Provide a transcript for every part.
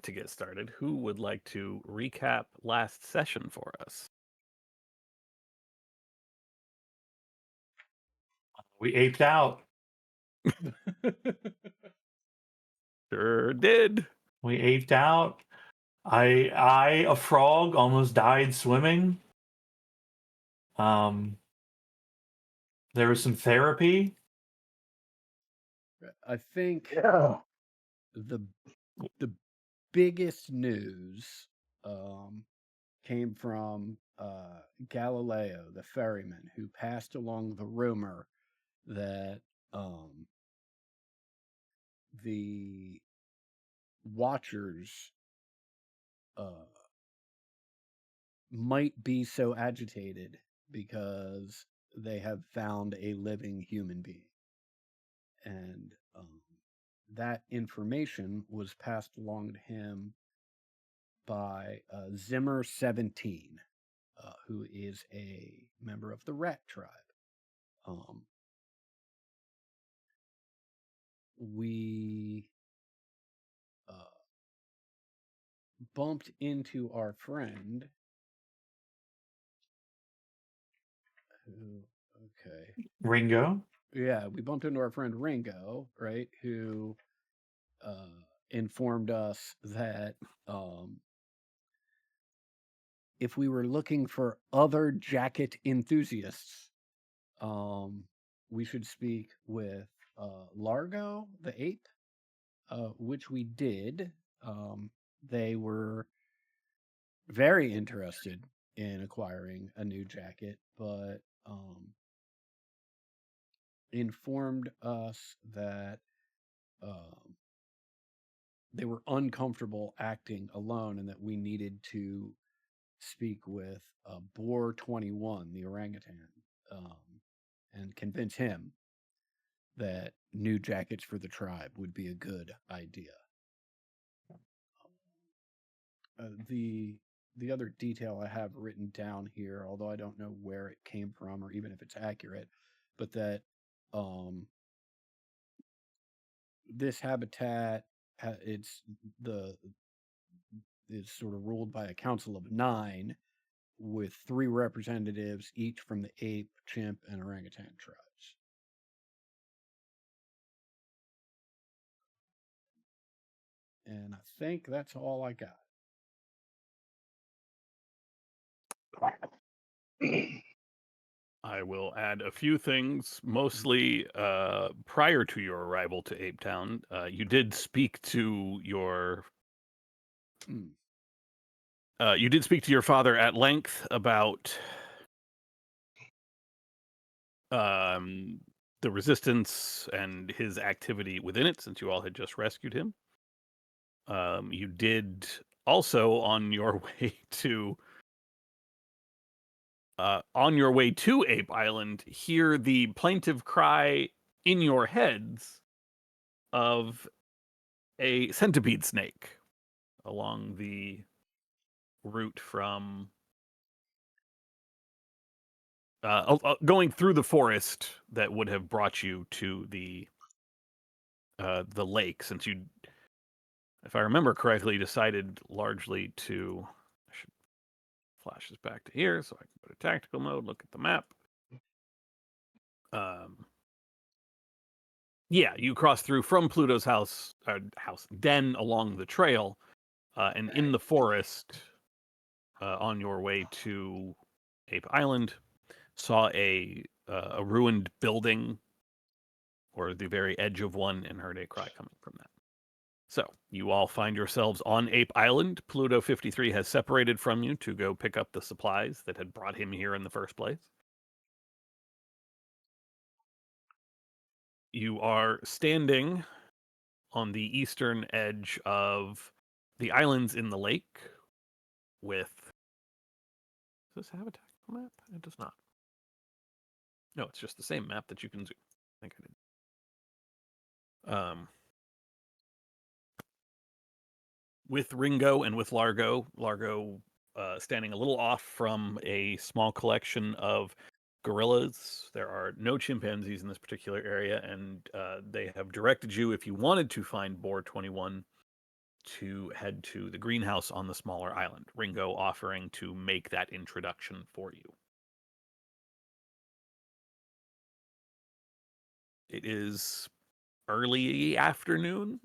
to get started, who would like to recap last session for us? We aped out. Sure did. We aped out. A frog, almost died swimming. There was some therapy. I think Yeah. the biggest news came from Galileo, the ferryman, who passed along the rumor that the Watchers might be so agitated because they have found a living human being. And that information was passed along to him by Zimmer 17, who is a member of the Rat tribe. We bumped into our friend who, Ringo. Yeah, we bumped into our friend Ringo, right, who informed us that if we were looking for other jacket enthusiasts, we should speak with Largo, the ape, which we did. They were very interested in acquiring a new jacket, but informed us that they were uncomfortable acting alone and that we needed to speak with Boar 21, the orangutan, and convince him that new jackets for the tribe would be a good idea. The other detail I have written down here, although I don't know where it came from or even if it's accurate, but that this habitat is sort of ruled by a council of 9 with 3 representatives each from the ape, chimp, and orangutan tribes. And I think that's all I got. I will add a few things, mostly prior to your arrival to Ape Town. You did speak to your father at length about the resistance and his activity within it, since you all had just rescued him. You did also on your way to Ape Island hear the plaintive cry in your heads of a centipede snake along the route from going through the forest that would have brought you to the lake, since you, if I remember correctly, decided largely to. I should flash this back to here so I can go to tactical mode, look at the map. Yeah, you cross through from Pluto's den along the trail, and in the forest, on your way to Ape Island, saw a ruined building, or the very edge of one, and heard a cry coming from that. So you all find yourselves on Ape Island. Pluto 53 has separated from you to go pick up the supplies that had brought him here in the first place. You are standing on the eastern edge of the islands in the lake with... Does this have a tactical map? It does not. No, it's just the same map that you can zoom. I think I did. With Ringo and with Largo standing a little off from a small collection of gorillas. There are no chimpanzees in this particular area, and they have directed you, if you wanted to find Boar 21, to head to the greenhouse on the smaller island, Ringo offering to make that introduction for you. It is early afternoon.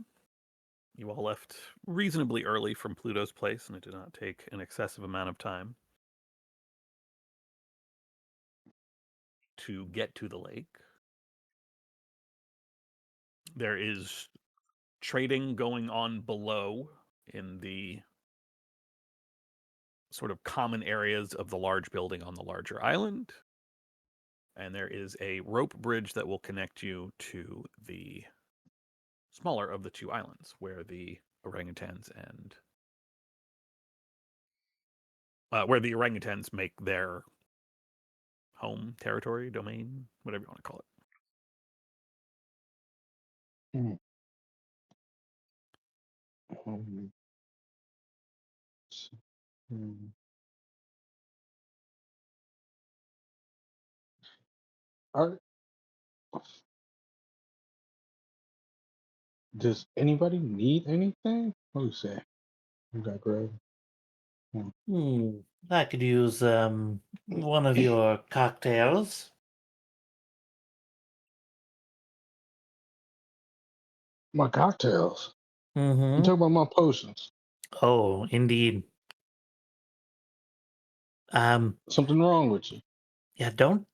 You all left reasonably early from Pluto's place, and it did not take an excessive amount of time to get to the lake. There is trading going on below in the sort of common areas of the large building on the larger island. And there is a rope bridge that will connect you to the smaller of the two islands where the orangutans and where the orangutans make their home, territory, domain, whatever you want to call it. Mm. Um, s- mm. Are, does anybody need anything? What do you say? You got Greg. I could use one of your cocktails. My cocktails. You Mm-hmm. talk about my potions. Oh, indeed. Something wrong with you? Yeah, don't.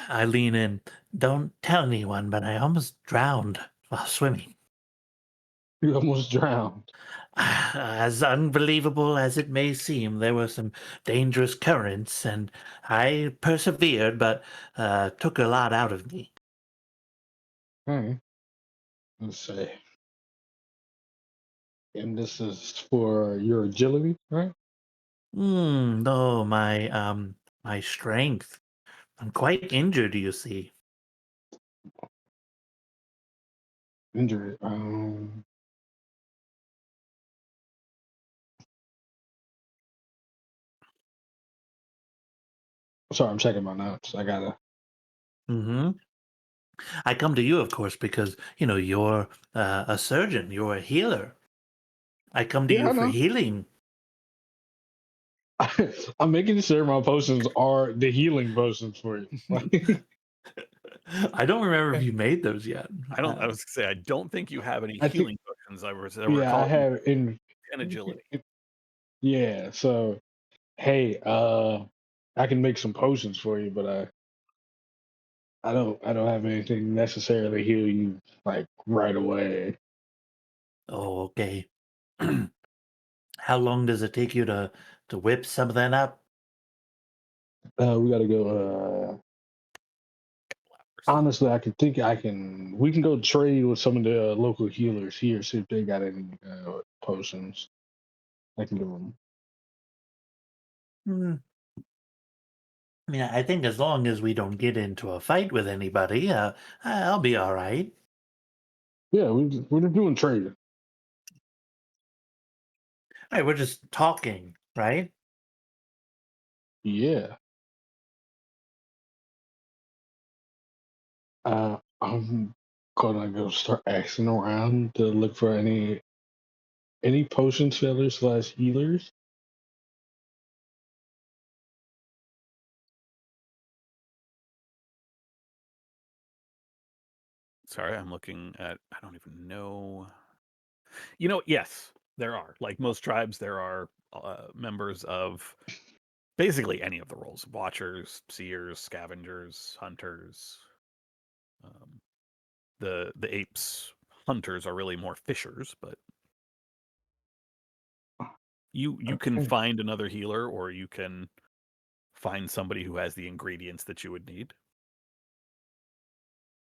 I lean in. Don't tell anyone, but I almost drowned while swimming. You almost drowned. As unbelievable as it may seem, there were some dangerous currents, and I persevered, but took a lot out of me. Hey, let's see. And this is for your agility, right? No, my strength. I'm quite injured, you see. Injury. Sorry, I'm checking my notes. I gotta. Mm-hmm. I come to you, of course, because you're a surgeon. You're a healer. I come to Yeah, you I for know. healing. I'm making sure my potions are the healing potions for you. I don't remember if you made those yet. I was going to say, I don't think you have any I think, healing potions. I yeah, I recall have in. and agility. Yeah, so hey, I can make some potions for you, but I don't have anything necessarily heal you like right away. Oh, okay. How long does it take you to whip some of that up? We gotta go. Honestly, I can think I can. We can go trade with some of the local healers here, see if they got any potions. I can give them. Hmm. I mean, I think as long as we don't get into a fight with anybody, I'll be all right. Yeah, we're just doing trading. Hey, we're just talking, right? Yeah. I'm gonna go start asking around to look for any potion sellers slash healers. Sorry, I'm looking at, I don't even know. Yes, there are. Like most tribes, there are members of basically any of the roles: watchers, seers, scavengers, hunters. Um, the apes hunters are really more fishers, but you can Okay. find another healer, or you can find somebody who has the ingredients that you would need.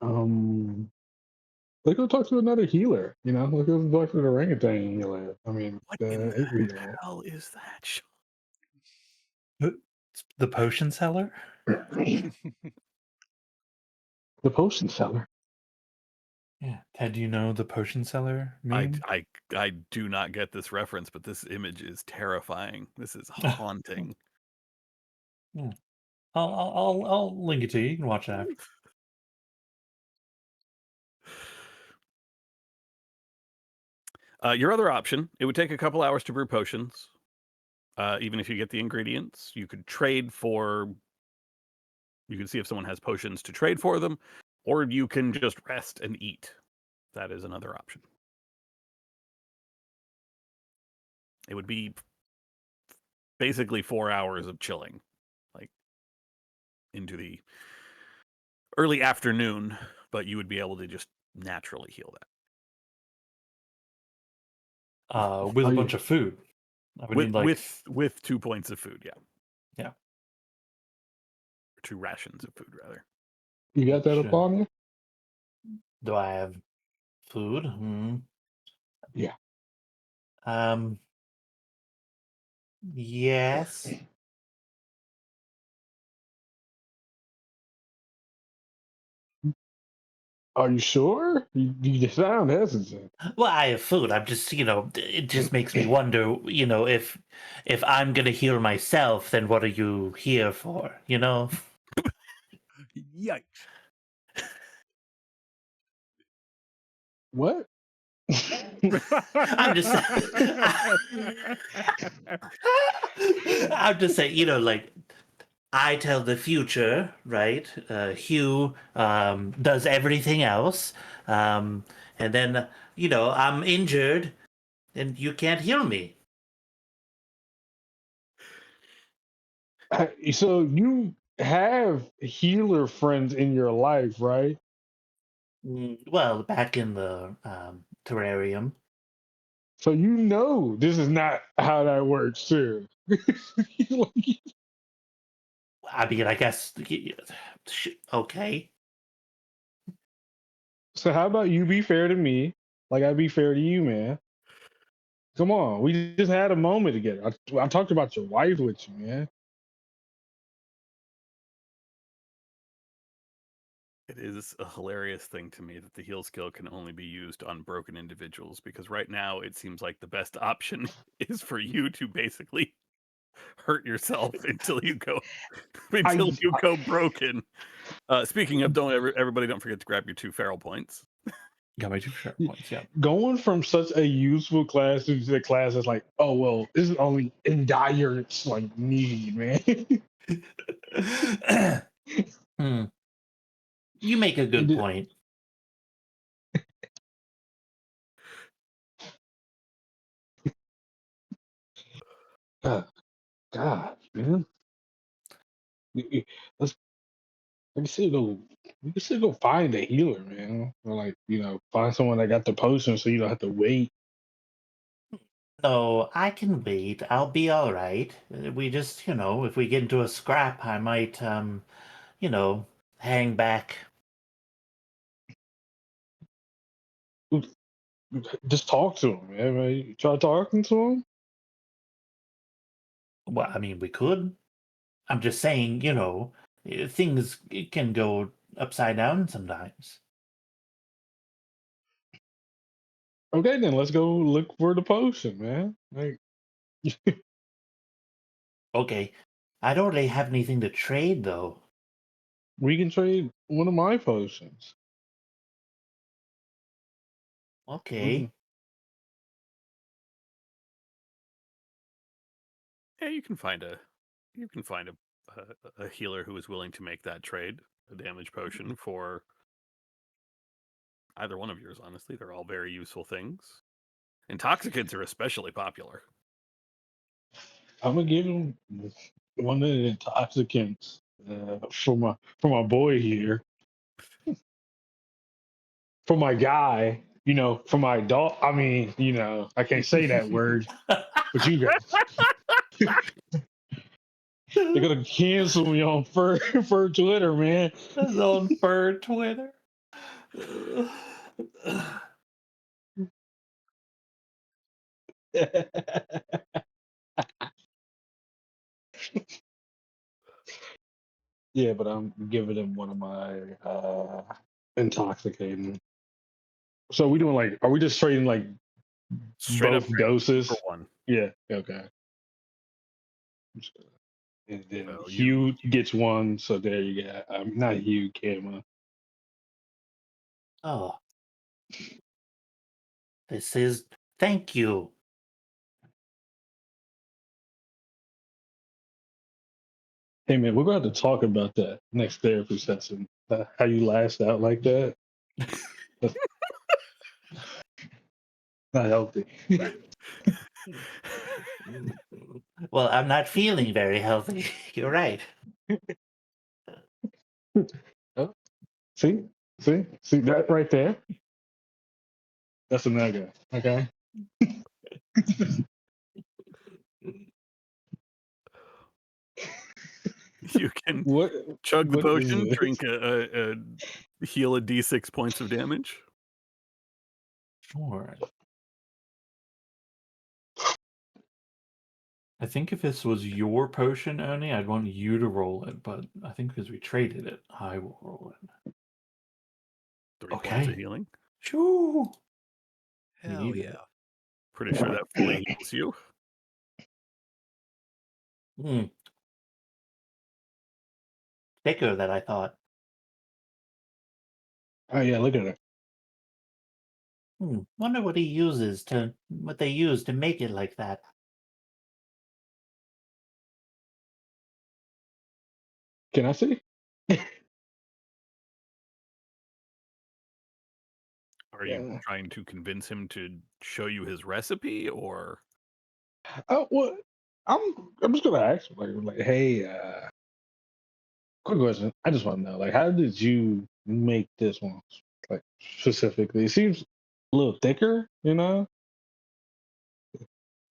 Um, let's go talk to another healer. Let's go talk to the orangutan healer. I mean, What in the the ape healer. hell is that? The potion seller? The potion seller. Yeah. Ted, do you know the potion seller I, meme? I I do not get this reference, but this image is terrifying. This is haunting. Yeah. I'll link it to you. You can watch it after. Your other option, it would take a couple hours to brew potions. Even if you get the ingredients, you could trade for. You can see if someone has potions to trade for them, or you can just rest and eat. That is another option. It would be basically 4 hours of chilling, like into the early afternoon, but you would be able to just naturally heal that. With Oh, a yeah. bunch of food. I would need like With 2 points of food, yeah. Yeah. Or 2 rations of food, rather. You got that up Sure. on you? Do I have food? Yeah. Yes. Are you sure? You sound hesitant. Well, I have food. I'm just, it just makes me wonder, if I'm gonna heal myself, then what are you here for? Yikes. What? I'm just I'm just saying, like I tell the future, right? Hugh does everything else, and then I'm injured, and you can't heal me. So you have healer friends in your life, right? Well, back in the terrarium. So you know this is not how that works too. I mean, I guess. Okay. So how about you be fair to me, like I be fair to you, man? Come on, we just had a moment together. I talked about your wife with you, man. It is a hilarious thing to me that the heal skill can only be used on broken individuals, because right now it seems like the best option is for you to basically hurt yourself until you go broken. Speaking of, everybody don't forget to grab your 2 feral points. Got my 2 sharp points. Yeah. Going from such a useful class to a class that's like, oh well, this is only in dire like need, man. You make a good point. God, man. Let's we can still go find a healer, man. Or like, find someone that got the potion so you don't have to wait. No, I can wait. I'll be all right. We just, if we get into a scrap, I might, hang back. Just talk to him, man. You try talking to him. Well, I mean, we could. I'm just saying, things can go upside down sometimes. Okay, then let's go look for the potion, man. Like, Okay. I don't really have anything to trade, though. we can trade one of my potions. Okay. Yeah, you can find a healer who is willing to make that trade, a damage potion for either one of yours. Honestly, they're all very useful things. Intoxicants are especially popular. I'm gonna give him one of the intoxicants for my boy here, for my guy. For my dog. I mean, I can't say that word, but you guys, they're gonna cancel me on for Twitter, man. That's on fur Twitter. Yeah, but I'm giving him one of my intoxicating. So we doing like, are we just trading like Straight up both doses? for one. Yeah. Okay. And then So Hugh gets one. So there you go. Not Hugh, Kama. Oh. This is Thank you. Hey man, we're going to have to talk about that next therapy session. How you lashed out like that? That's not healthy. Well, I'm not feeling very healthy. You're right. Oh, see that right there? That's a no-go. Okay. You can What? chug the What is potion, this? drink heal a d6 points of damage. Sure. I think if this was your potion, Ernie, I'd want you to roll it, but I think because we traded it, I will roll it. 3 points of Okay. healing. Shoo! Hell need yeah. it. Pretty sure that fully heals you. Thicker than I thought. Oh yeah, look at it. Wonder what they use to make it like that. Can I see? Are you trying to convince him to show you his recipe, or? Oh well, I'm just gonna ask like hey, quick question. I just want to know, like, how did you make this one, like specifically? It seems a little thicker, you know.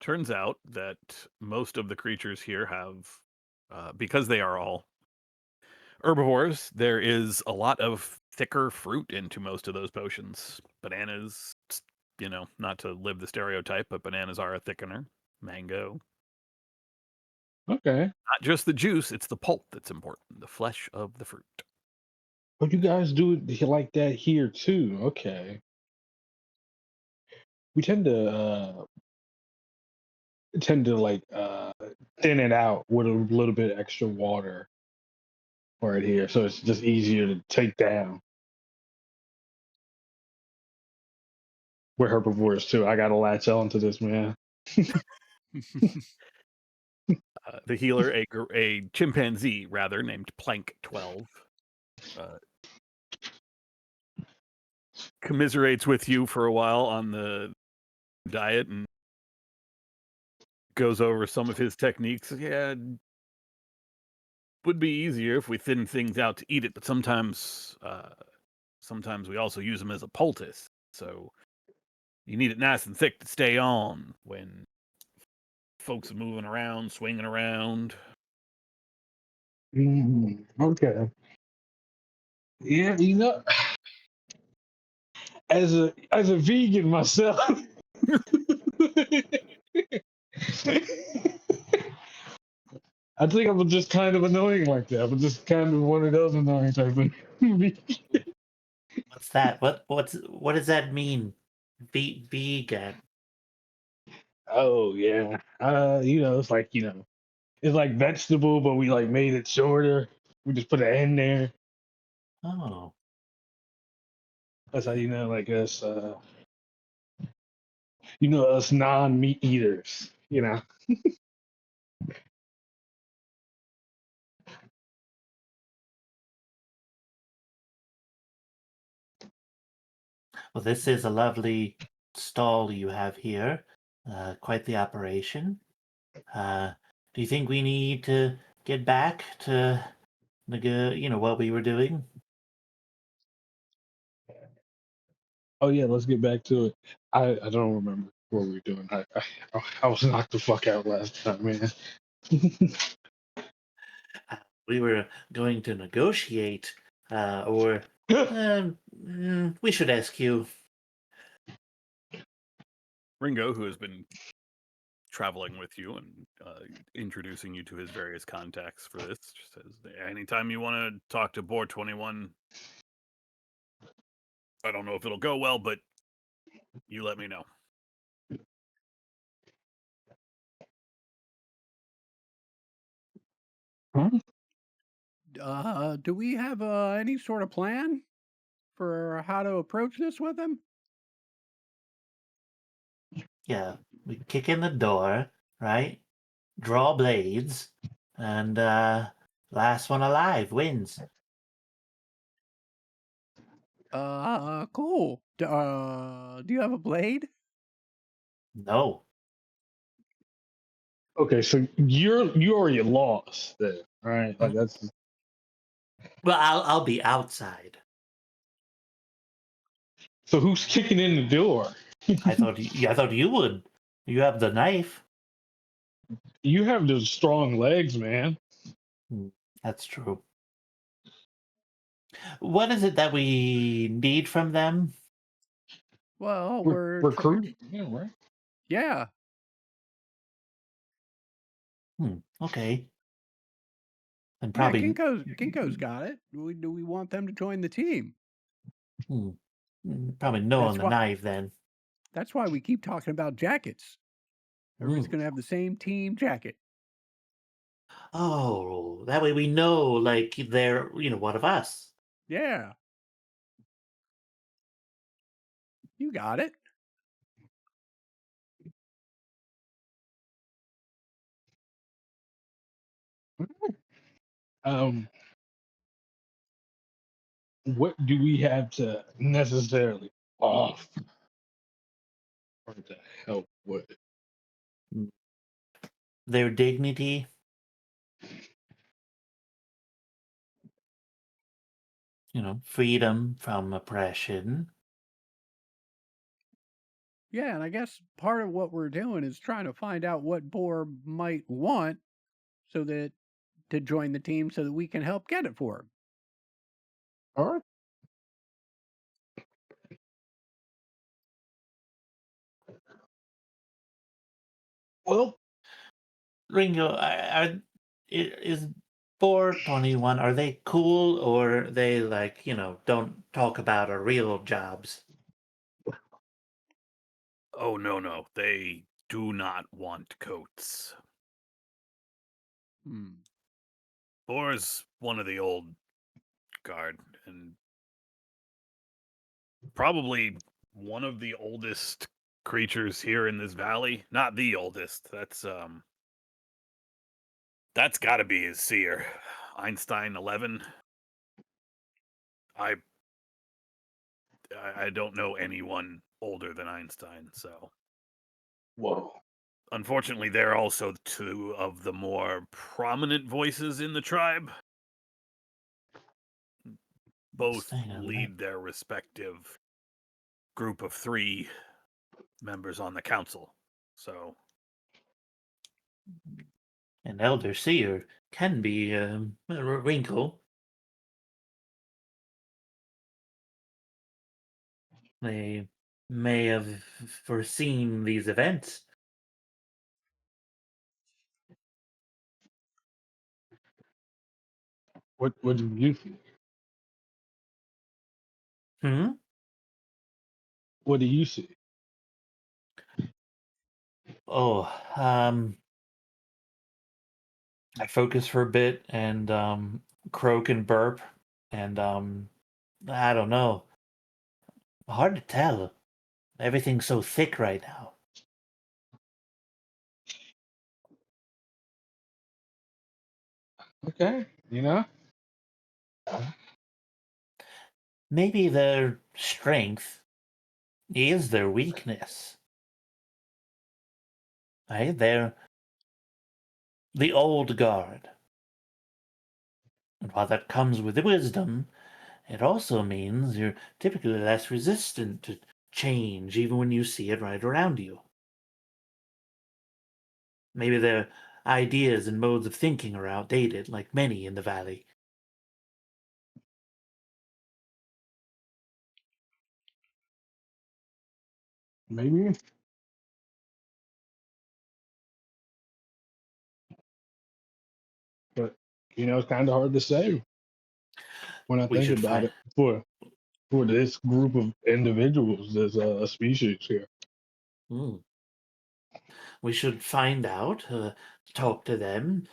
Turns out that most of the creatures here have, because they are all herbivores, there is a lot of thicker fruit into most of those potions. Bananas, not to live the stereotype, but bananas are a thickener. Mango. Okay, Not just the juice, it's the pulp that's important, the flesh of the fruit. but you guys do it like that here too. Okay, we tend to like thin it out with a little bit extra water right here, so it's just easier to take down. We're herbivores too. I gotta latch on to this, man. The healer, a chimpanzee rather, named Plank 12, commiserates with you for a while on the diet and goes over some of his techniques. Yeah, would be easier if we thin things out to eat it, but sometimes we also use them as a poultice. So you need it nice and thick to stay on when folks are moving around, swinging around. Okay. Yeah, as a vegan myself, I think I'm just kind of annoying like that. I'm just kind of one of those annoying type of. What's that? What does that mean? Vegan. Oh yeah, it's like vegetable, but we like made it shorter. We just put an N there. Oh. That's how like us. Us non-meat eaters. Well, this is a lovely stall you have here. Quite the operation. Do you think we need to get back to what we were doing? Oh yeah, let's get back to it. I don't remember what we were doing. I was knocked the fuck out last time, man. We were going to negotiate, or we should ask you. Ringo, who has been traveling with you and introducing you to his various contacts for this, says, anytime you want to talk to Board 21, I don't know if it'll go well, but you let me know. Huh? Do we have any sort of plan for how to approach this with him? Yeah, we kick in the door, right? Draw blades, and last one alive wins. Cool. Do you have a blade? No. Okay, so you already lost then, right? Like that's Well, I'll be outside. so who's kicking in the door? I thought you would. You have the knife. You have those strong legs, man. That's true. What is it that we need from them? Well, Recruit, yeah, right? yeah. Okay. And Yeah, probably Kinko's got it. Do we want them to join the team? probably no on That's the why knife then. that's why we keep talking about jackets. Everybody's Mm. gonna have the same team jacket. Oh, that way we know, like, they're, one of us. Yeah. You got it. Um, what do we have to necessarily offer to help with it? Their dignity, freedom from oppression. Yeah, and I guess part of what we're doing is trying to find out what Boar might want so that to join the team so that we can help get it for him. All right. Well, Ringo, is 421, are they cool, or they, like, don't talk about our real jobs? Oh, no. They do not want coats. Boar's one of the old guard, and probably one of the oldest creatures here in this valley. Not the oldest. That's got to be his seer. Einstein 11. I don't know anyone older than Einstein, so whoa. unfortunately they're also two of the more prominent voices in the tribe. Both Einstein 11. lead their respective group of 3 members on the council. So An elder seer can be a wrinkle. They may have foreseen these events. What do you see? What do you see? Oh, I focus for a bit and croak and burp, and I don't know. Hard to tell. Everything's so thick right now. Okay, Maybe their strength is their weakness. Right? They're the old guard. And while that comes with wisdom, it also means you're typically less resistant to change, even when you see it right around you. Maybe their ideas and modes of thinking are outdated, like many in the valley. maybe. But it's kind of hard to say when I We think should about find. it for this group of individuals, this species here. Hmm. We should find out, talk to them,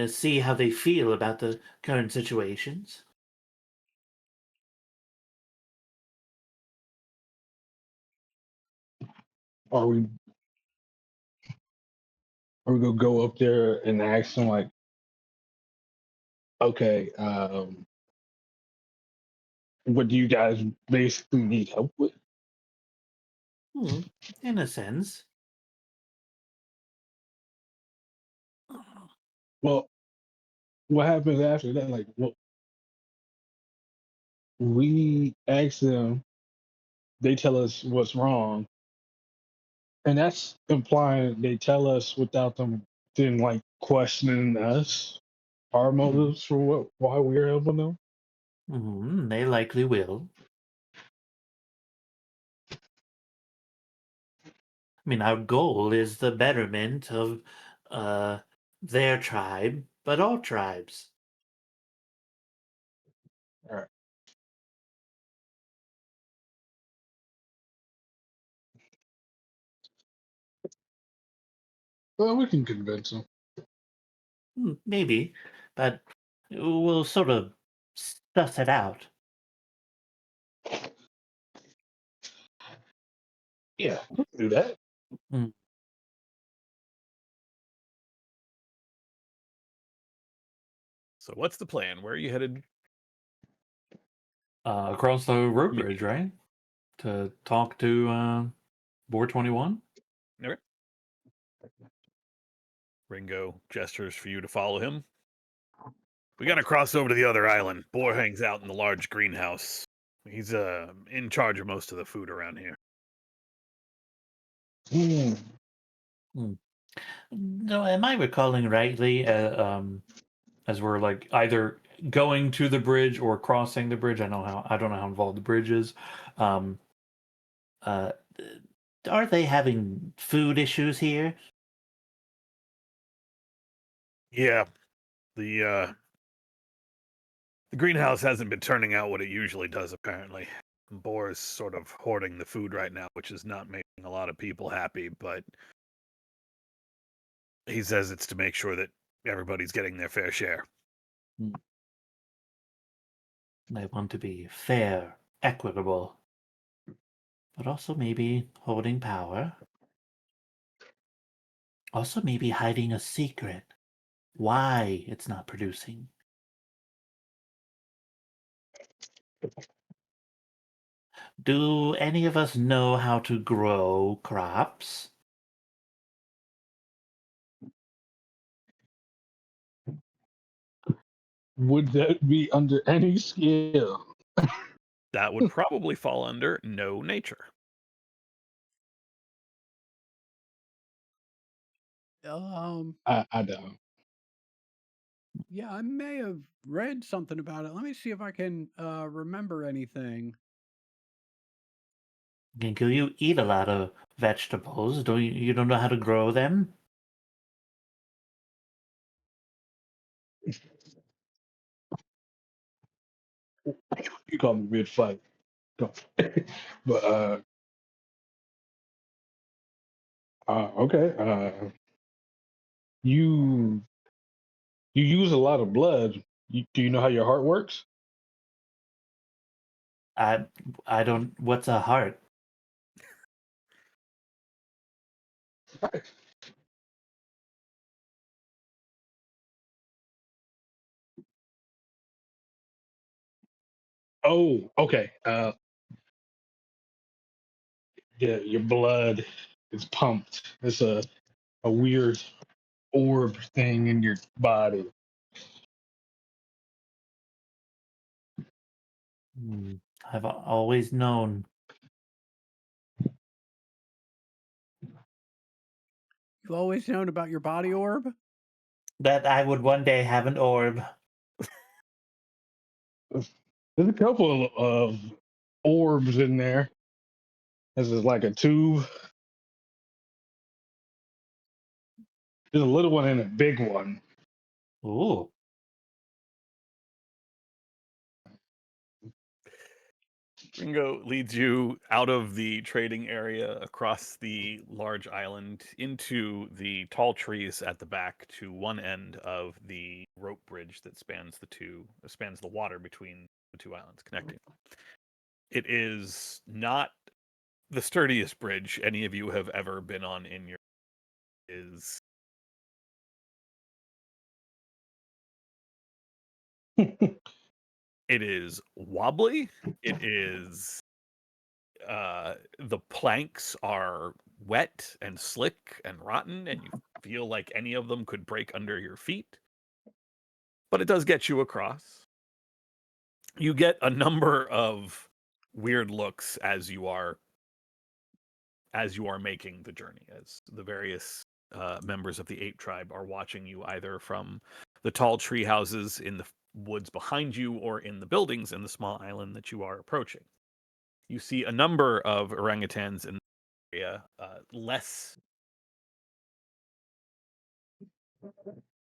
see how they feel about the current situations. Are we Are we gonna go up there and ask them like, okay, what do you guys basically need help with? In a sense. Well, what happens after that? Like, what we ask them, they tell us what's wrong, and that's implying they tell us without them then like questioning us, our motives for why we're helping them. They likely will. I mean, our goal is the betterment of their tribe, but all tribes. All right. Well, we can convince them. Maybe, but we'll sort of suss it out. Yeah, we can do that. So what's the plan? Where are you headed? Across the road Yeah. bridge, right? To talk to Board 21? Okay. Ringo gestures for you to follow him. We gotta cross over to the other island. Boar hangs out in the large greenhouse. He's in charge of most of the food around here. No, am I recalling rightly? As we're like either going to the bridge or crossing the bridge. I don't know how involved the bridge is. Um, are they having food issues here? Yeah, the greenhouse hasn't been turning out what it usually does. Apparently, Boar's sort of hoarding the food right now, which is not making a lot of people happy. But he says it's to make sure that everybody's getting their fair share. They want to be fair, equitable, but also maybe holding power. Also, maybe hiding a secret. Why it's not producing. Do any of us know how to grow crops? Would that be under any skill? That would probably fall under no nature. I don't. Yeah, I may have read something about it. Let me see if I can remember anything. Can you eat a lot of vegetables? You don't know how to grow them? You call me mid fight. But okay. You use a lot of blood. Do you know how your heart works? I don't. What's a heart? Oh, okay. Yeah, your blood is pumped. It's a weird orb thing in your body. I've always known. You've always known about your body orb? That I would one day have an orb. There's a couple of orbs in there. This is like a tube. There's a little one and a big one. Ooh. Ringo leads you out of the trading area across the large island into the tall trees at the back to one end of the rope bridge that spans the water between the two islands connecting. It is not the sturdiest bridge any of you have ever been on in your is It is wobbly. It is the planks are wet and slick and rotten, and you feel like any of them could break under your feet. But it does get you across. You get a number of weird looks as you are making the journey, as the various members of the ape tribe are watching you either from the tall tree houses in the woods behind you or in the buildings in the small island that you are approaching. You see a number of orangutans in the area, less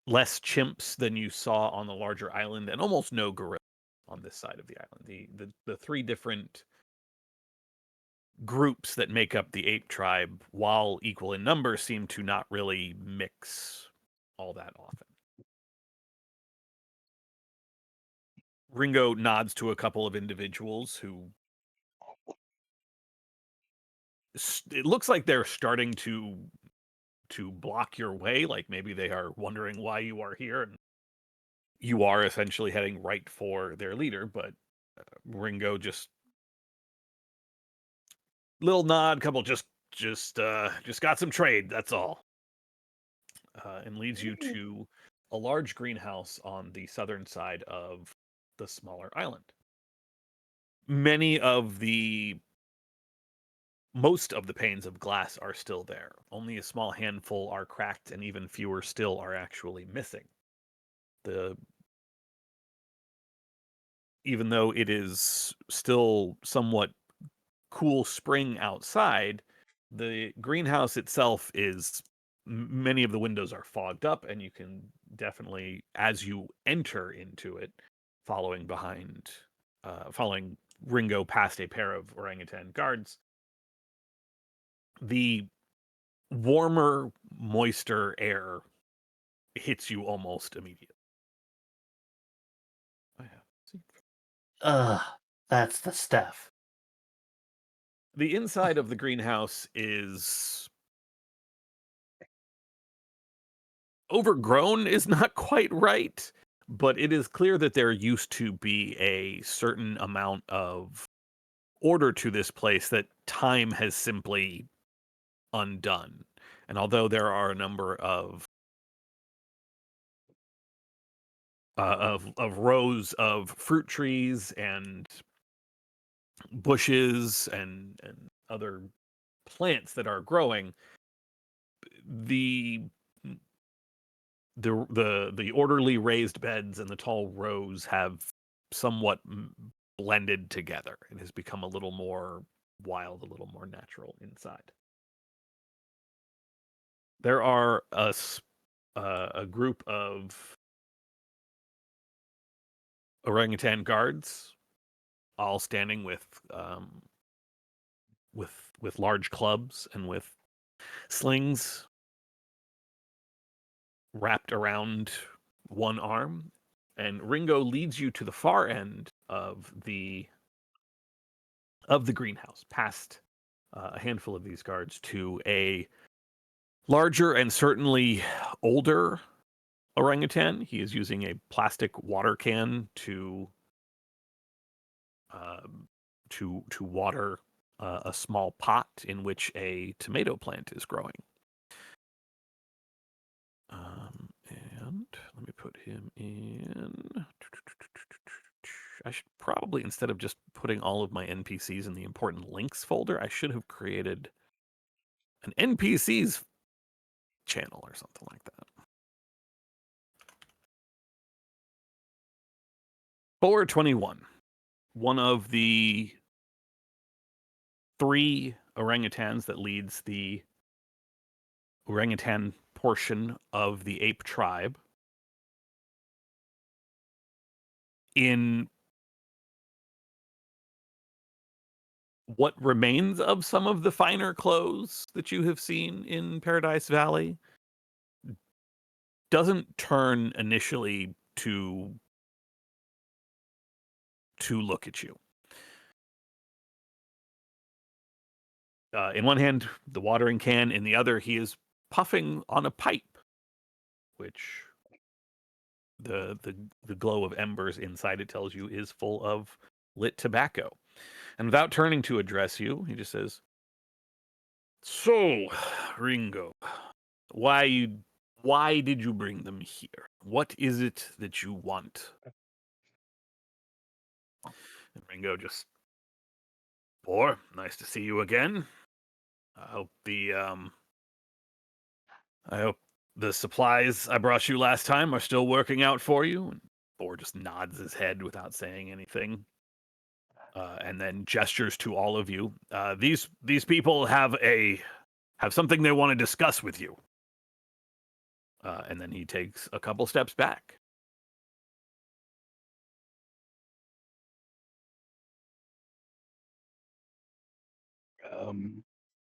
chimps than you saw on the larger island, and almost no gorillas on this side of the island. The three different groups that make up the ape tribe, while equal in number, seem to not really mix all that often. Ringo nods to a couple of individuals who it looks like they're starting to block your way, like maybe they are wondering why you are here, and you are essentially heading right for their leader. But Ringo just little nod, couple just got some trade, that's all, and leads you to a large greenhouse on the southern side of the smaller island. Most of the panes of glass are still there. Only a small handful are cracked, and even fewer still are actually missing. Even though it is still somewhat cool spring outside, the greenhouse itself is many of the windows are fogged up, and you can definitely, as you enter into it, following Ringo past a pair of orangutan guards, the warmer, moister air hits you almost immediately. That's the stuff. The inside of the greenhouse is overgrown, is not quite right, but it is clear that there used to be a certain amount of order to this place that time has simply undone. And although there are a number of rows of fruit trees and bushes and other plants that are growing, the orderly raised beds and the tall rows have somewhat blended together. It has become a little more wild, a little more natural inside. There are a group of orangutan guards, all standing with large clubs and with slings wrapped around one arm, and Ringo leads you to the far end of the greenhouse, past a handful of these guards, to a larger and certainly older orangutan. He is using a plastic water can to water a small pot in which a tomato plant is growing. And let me put him in. I should probably, instead of just putting all of my NPCs in the important links folder, I should have created an NPCs channel or something like that. 421. One of the 3 orangutans that leads the orangutan portion of the ape tribe, in what remains of some of the finer clothes that you have seen in Paradise Valley, doesn't turn initially to look at you. In one hand, the watering can. In the other, he is puffing on a pipe, which the glow of embers inside it tells you is full of lit tobacco. And without turning to address you, he just says, "So, Ringo, why did you bring them here? What is it that you want?" And Ringo just, "Poor, nice to see you again. I hope the supplies I brought you last time are still working out for you." And Thor just nods his head without saying anything, and then gestures to all of you. These people have something they want to discuss with you. And then he takes a couple steps back.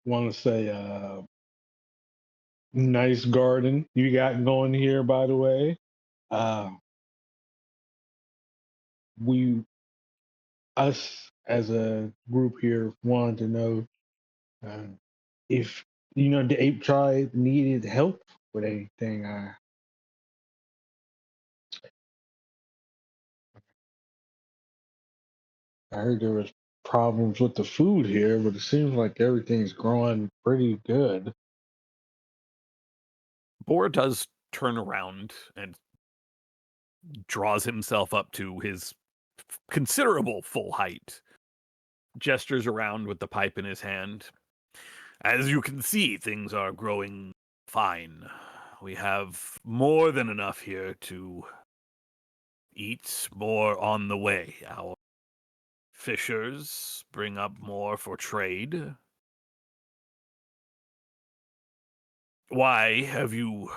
Want to say, nice garden you got going here, by the way. Uh, we, us as a group here, wanted to know uh, if the ape tribe needed help with anything. I heard there was problems with the food here, but it seems like everything's growing pretty good. Boar does turn around and draws himself up to his considerable full height, gestures around with the pipe in his hand. As you can see, things are growing fine. We have more than enough here to eat, more on the way. Our fishers bring up more for trade. Why have you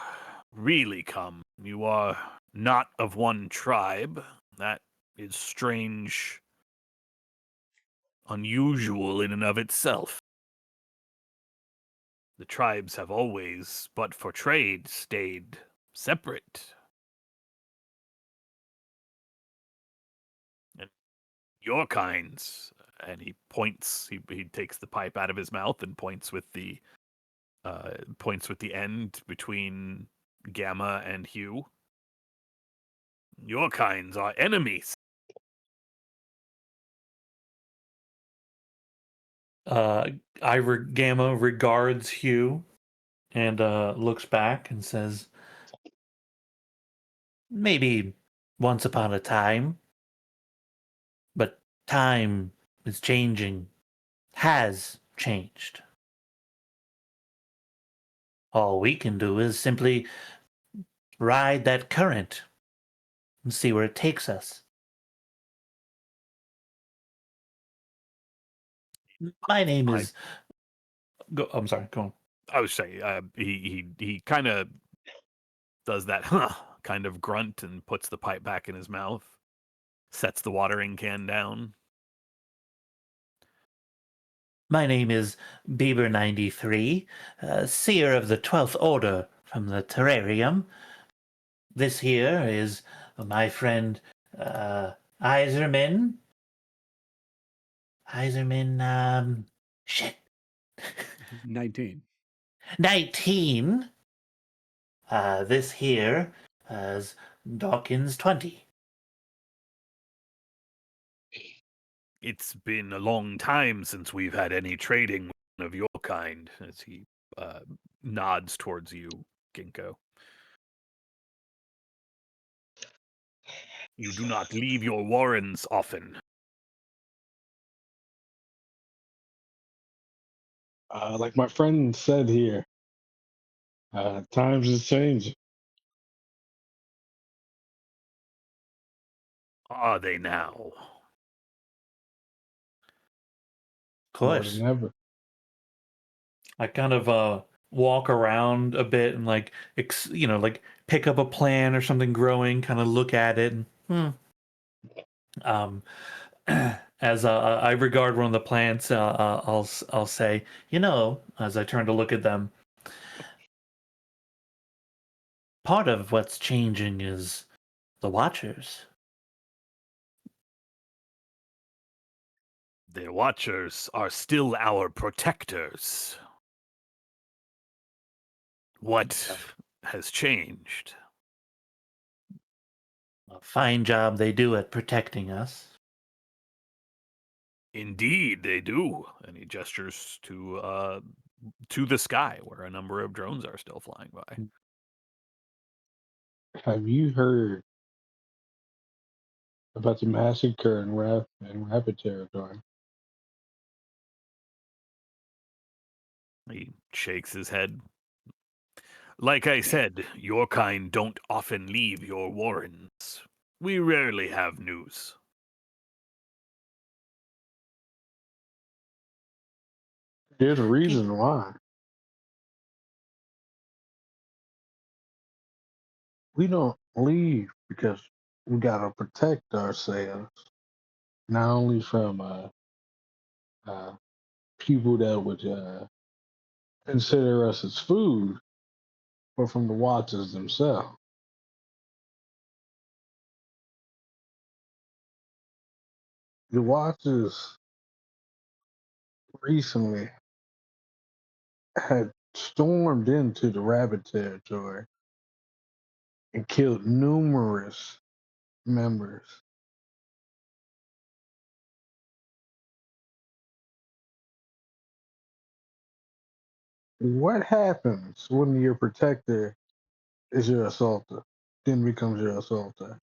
really come? You are not of one tribe. That is strange, unusual in and of itself. The tribes have always, but for trade, stayed separate. And your kinds, and he points, he takes the pipe out of his mouth and points with the end between Gamma and Hugh. Your kinds are enemies. Gamma regards Hugh and looks back and says, "Maybe once upon a time, but time is changing, has changed. All we can do is simply ride that current and see where it takes us. My name is..." I'm sorry, go on. I would say he kind of does that kind of grunt and puts the pipe back in his mouth, sets the watering can down. My name is Bieber93, seer of the 12th Order from the Terrarium. This here is my friend Iserman. Shit. 19. 19. This here is Dawkins 20. It's been a long time since we've had any trading of your kind, as he nods towards you, Ginkgo. You do not leave your warrens often. Like my friend said here, times is changing. Are they now? Of More course. than ever. I kind of walk around a bit and like pick up a plant or something growing, kind of look at it and as I regard one of the plants, I'll say, as I turn to look at them, part of what's changing is the Watchers. The Watchers are still our protectors. What has changed? A fine job they do at protecting us. Indeed, they do. And he gestures to the sky, where a number of drones are still flying by. Have you heard about the massacre in Rapid Territory? He shakes his head. Like I said, your kind don't often leave your warrens. We rarely have news. There's a reason why. We don't leave because we gotta protect ourselves, not only from uh, people that would consider us as food, but from the Watchers themselves. The Watchers recently had stormed into the Rabbit territory and killed numerous members. What happens when your protector is your assaulter, then becomes your assaulter?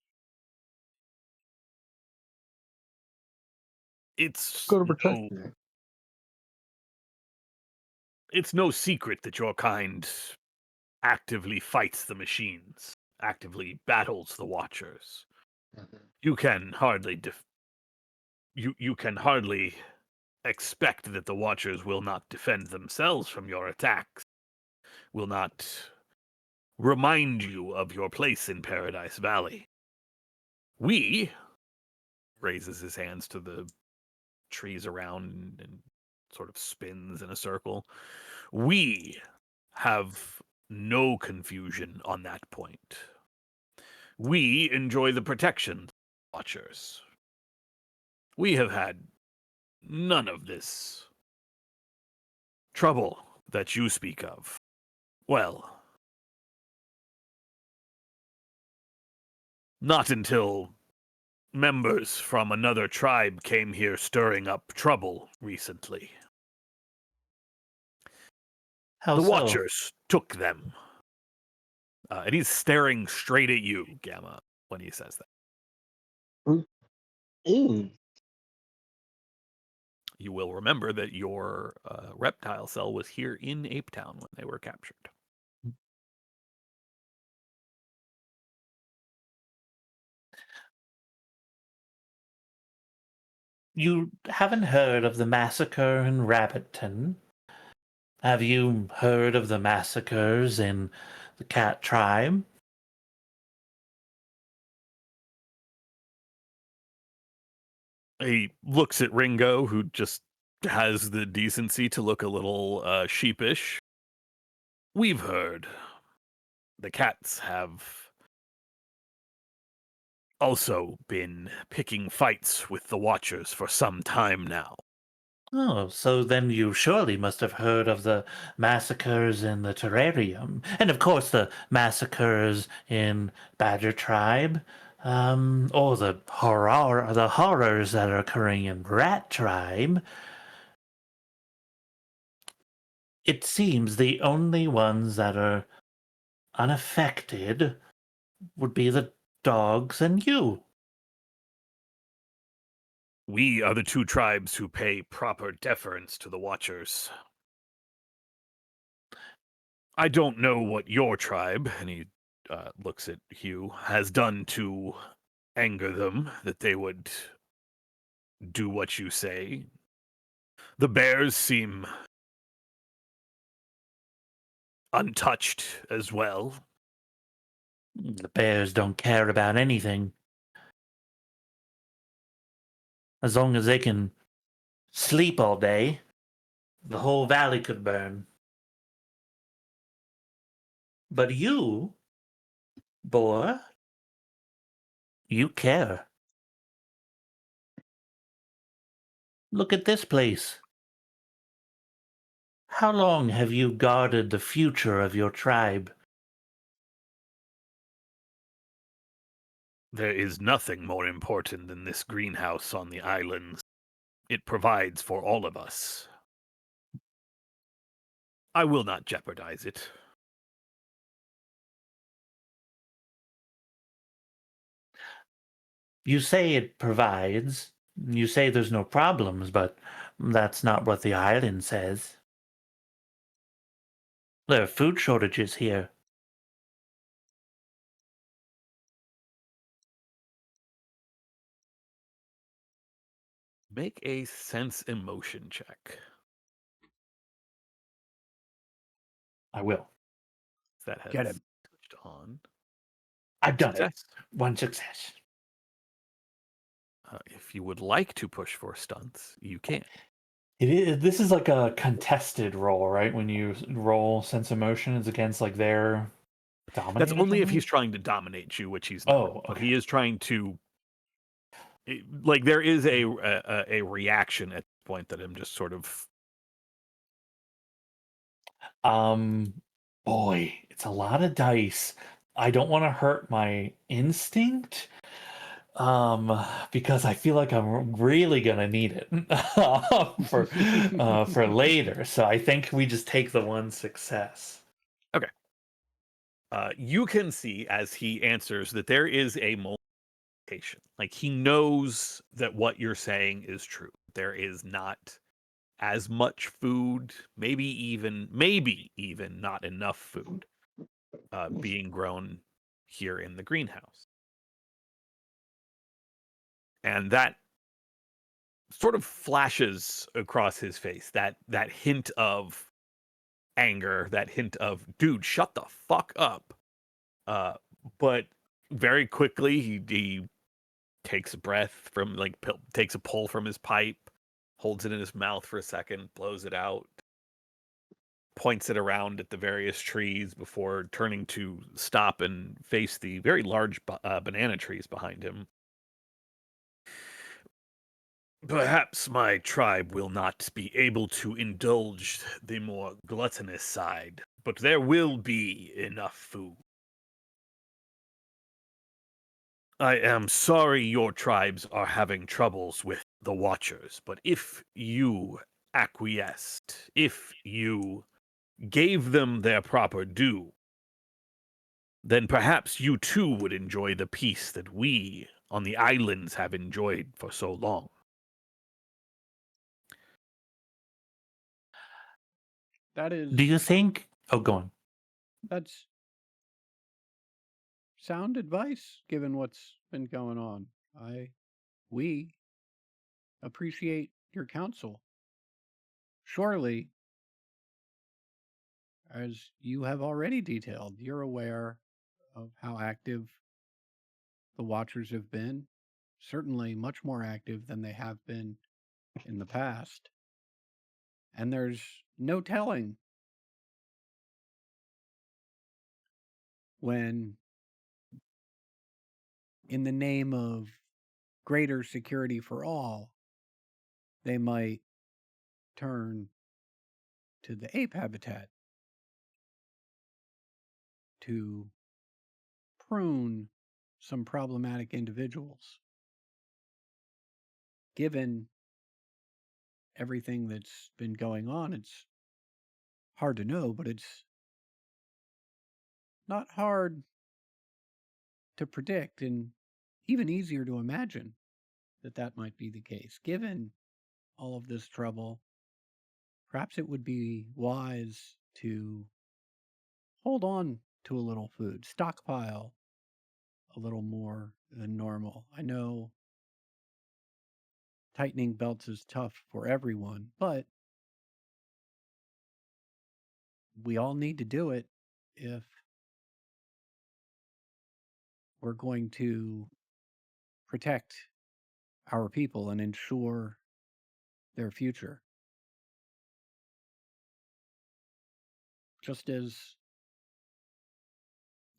It's Go to protect no, you. it's no secret that your kind actively fights the machines, actively battles the Watchers. You can hardly you can hardly expect that the Watchers will not defend themselves from your attacks, will not remind you of your place in Paradise Valley. We, raises his hands to the trees around and sort of spins in a circle, we have no confusion on that point. We enjoy the protection, Watchers. We have had none of this trouble that you speak of. Well, not until members from another tribe came here stirring up trouble recently. How The so? Watchers took them. And he's staring straight at you, Gamma, when he says that. Ooh. You will remember that your reptile cell was here in Ape Town when they were captured. You haven't heard of the massacre in Rabbitton? Have you heard of the massacres in the cat tribe? He looks at Ringo, who just has the decency to look a little sheepish. We've heard. The cats have also been picking fights with the Watchers for some time now. Oh, so then you surely must have heard of the massacres in the terrarium, and of course the massacres in Badger Tribe, or the horrors that are occurring in Rat Tribe. It seems the only ones that are unaffected would be the dogs and you. We are the two tribes who pay proper deference to the Watchers. I don't know what your tribe, and he looks at Hugh, has done to anger them, that they would do what you say. The bears seem untouched as well. The bears don't care about anything. As long as they can sleep all day, the whole valley could burn. But you, boy, you care. Look at this place. How long have you guarded the future of your tribe? There is nothing more important than this greenhouse on the islands. It provides for all of us. I will not jeopardize it. You say it provides. You say there's no problems, but that's not what the island says. There are food shortages here. Make a sense emotion check. I will. That has Get him. touched on. I've done it. Success. One success. If you would like to push for stunts, you can. This is like a contested roll, right? When you roll sense emotion, it's against like their dominate. That's or only if something? he's trying to dominate you, which he's not. Oh, But okay. he is trying to. Like there is a reaction at the point that I'm just sort of. Boy, it's a lot of dice. I don't want to hurt my instinct, because I feel like I'm really gonna need it for later. So I think we just take the one success. You can see as he answers that there is a multiplication. Like he knows that what you're saying is true. There is not as much food, maybe even not enough food being grown here in the greenhouse. And that sort of flashes across his face, that hint of anger, that hint of, dude, shut the fuck up. But very quickly he takes a breath from takes a pull from his pipe, holds it in his mouth for a second, blows it out, points it around at the various trees before turning to stop and face the very large banana trees behind him. Perhaps my tribe will not be able to indulge the more gluttonous side, but there will be enough food. I am sorry your tribes are having troubles with the Watchers, but if you acquiesced, if you gave them their proper due, then perhaps you too would enjoy the peace that we on the islands have enjoyed for so long. That is. Do you think? Oh, go on. That's sound advice given what's been going on. We appreciate your counsel. Surely, as you have already detailed, you're aware of how active the Watchers have been, certainly much more active than they have been in the past. And there's no telling when, in the name of greater security for all, they might turn to the ape habitat to prune some problematic individuals. Given everything that's been going on, it's hard to know, but it's not hard to predict and even easier to imagine that that might be the case. Given all of this trouble, perhaps it would be wise to hold on to a little food, stockpile a little more than normal. I know tightening belts is tough for everyone, but we all need to do it if we're going to protect our people and ensure their future. Just as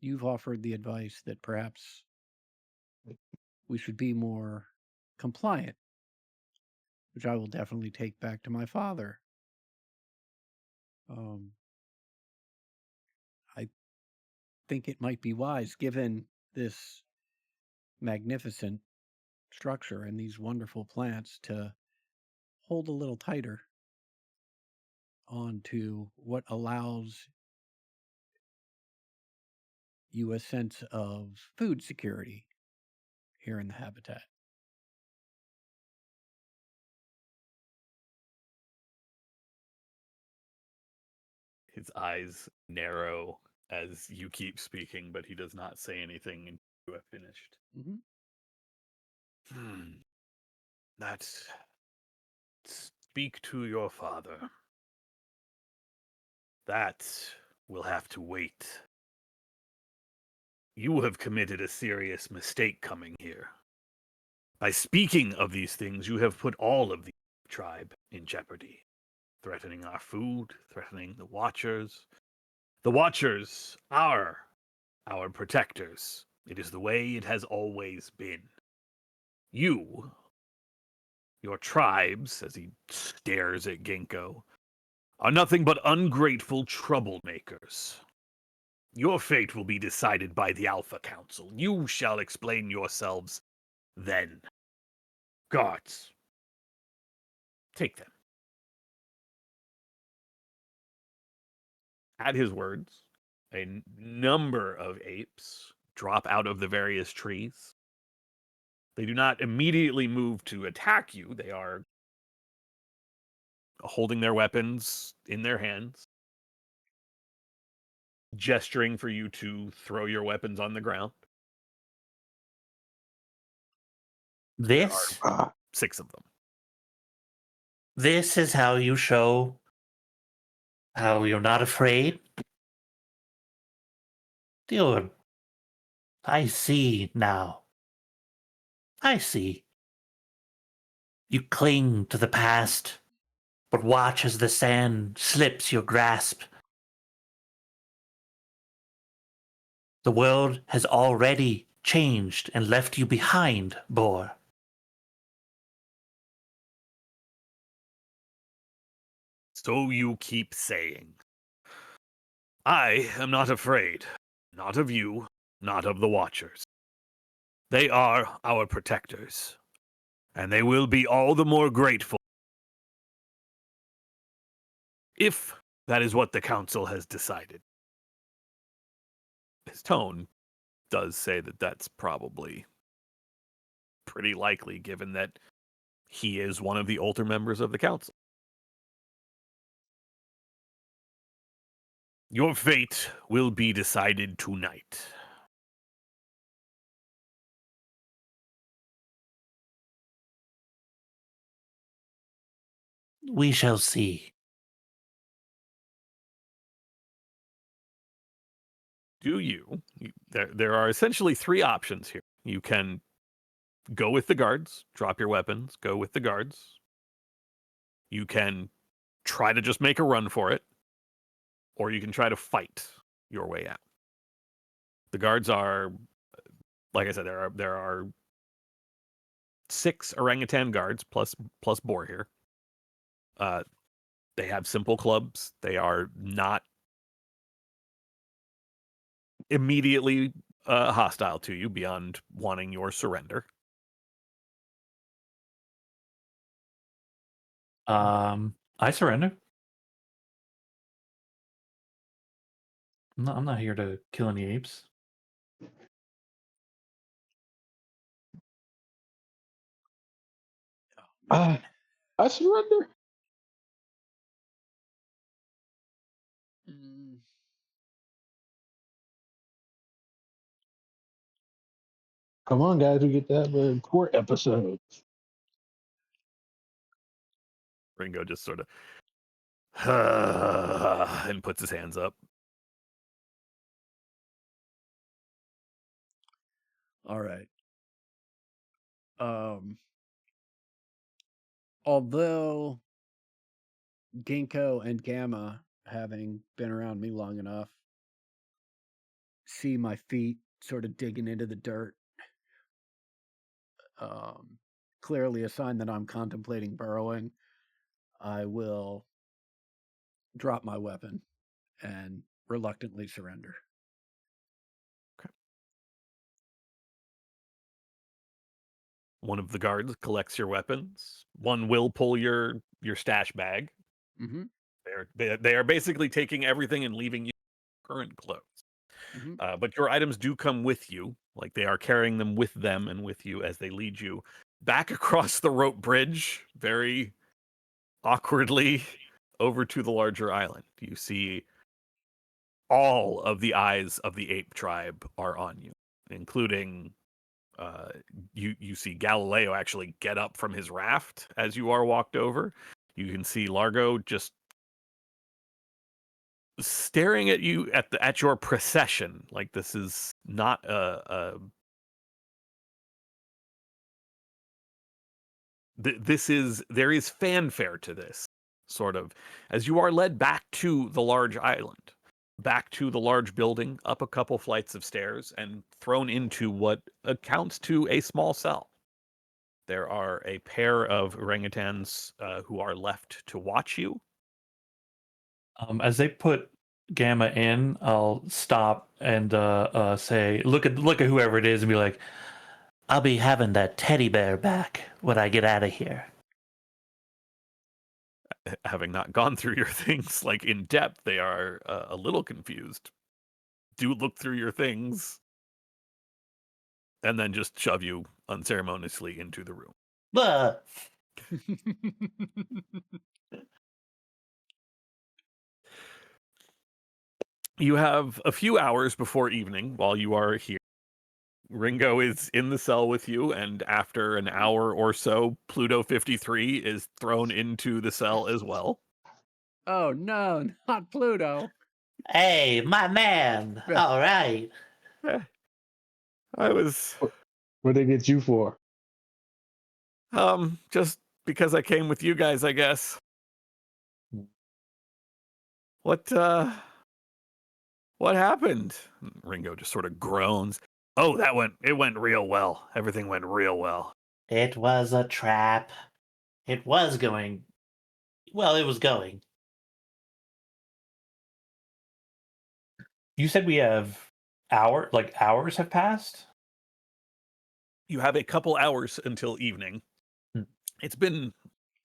you've offered the advice that perhaps we should be more compliant, which I will definitely take back to my father. I think it might be wise, given this magnificent structure and these wonderful plants to hold a little tighter onto what allows you a sense of food security here in the habitat. His eyes narrow as you keep speaking, but he does not say anything until you have finished. That's... Speak to your father. That will have to wait. You have committed a serious mistake coming here. By speaking of these things, you have put all of the tribe in jeopardy, threatening our food, threatening the Watchers. The Watchers are our protectors. It is the way it has always been. You, your tribes, as he stares at Ginkgo, are nothing but ungrateful troublemakers. Your fate will be decided by the Alpha Council. You shall explain yourselves then. Guards, take them. At his words, a number of apes drop out of the various trees. They do not immediately move to attack you. They are holding their weapons in their hands, gesturing for you to throw your weapons on the ground. This, Ah, 6 of them. this is how you show how you're not afraid. Dude, I see now. I see. You cling to the past, but watch as the sand slips your grasp. The world has already changed and left you behind, Boar. So you keep saying. I am not afraid. Not of you, not of the Watchers. They are our protectors, and they will be all the more grateful if that is what the Council has decided. His tone does say that that's probably pretty likely, given that he is one of the older members of the Council. Your fate will be decided tonight. We shall see. Do you? There are essentially 3 options here. You can go with the guards, drop your weapons, go with the guards. You can try to just make a run for it, or you can try to fight your way out. The guards are, like I said, there are 6 orangutan guards plus Boar here. They have simple clubs. They are not immediately hostile to you beyond wanting your surrender. I surrender. I'm not here to kill any apes. I surrender. Mm, Come on, guys, we get that court episode. Ringo just sort of and puts his hands up. all right. Although Ginkgo and Gamma, having been around me long enough, see my feet sort of digging into the dirt, clearly a sign that I'm contemplating burrowing, I will drop my weapon and reluctantly surrender. One of the guards collects your weapons. One will pull your stash bag. Mm-hmm. They are basically taking everything and leaving you current clothes. Mm-hmm. But your items do come with you, like they are carrying them with them and with you as they lead you back across the rope bridge, very awkwardly over to the larger island. You see all of the eyes of the ape tribe are on you, including you see Galileo actually get up from his raft as you are walked over. You can see Largo just staring at you at your procession like this is not there is fanfare to this, sort of, as you are led back to the large island, back to the large building, up a couple flights of stairs, and thrown into what accounts to a small cell. There are a pair of orangutans who are left to watch you. As they put Gamma in, I'll stop and say, look at whoever it is, and be like, "I'll be having that teddy bear back when I get out of here." Having not gone through your things like in depth, they are a little confused. Do look through your things, and then just shove you unceremoniously into the room. But You have a few hours before evening while you are here. Ringo is in the cell with you, and after an hour or so, Pluto 53 is thrown into the cell as well. Oh no, not Pluto. hey, my man. All right. Eh, I was What they get you for? just because I came with you guys, I guess. What happened? Ringo just sort of groans. Oh, it went real well. Everything went real well. It was a trap. It was going. Well, it was going. You said we have hours have passed? You have a couple hours until evening. Hmm. It's been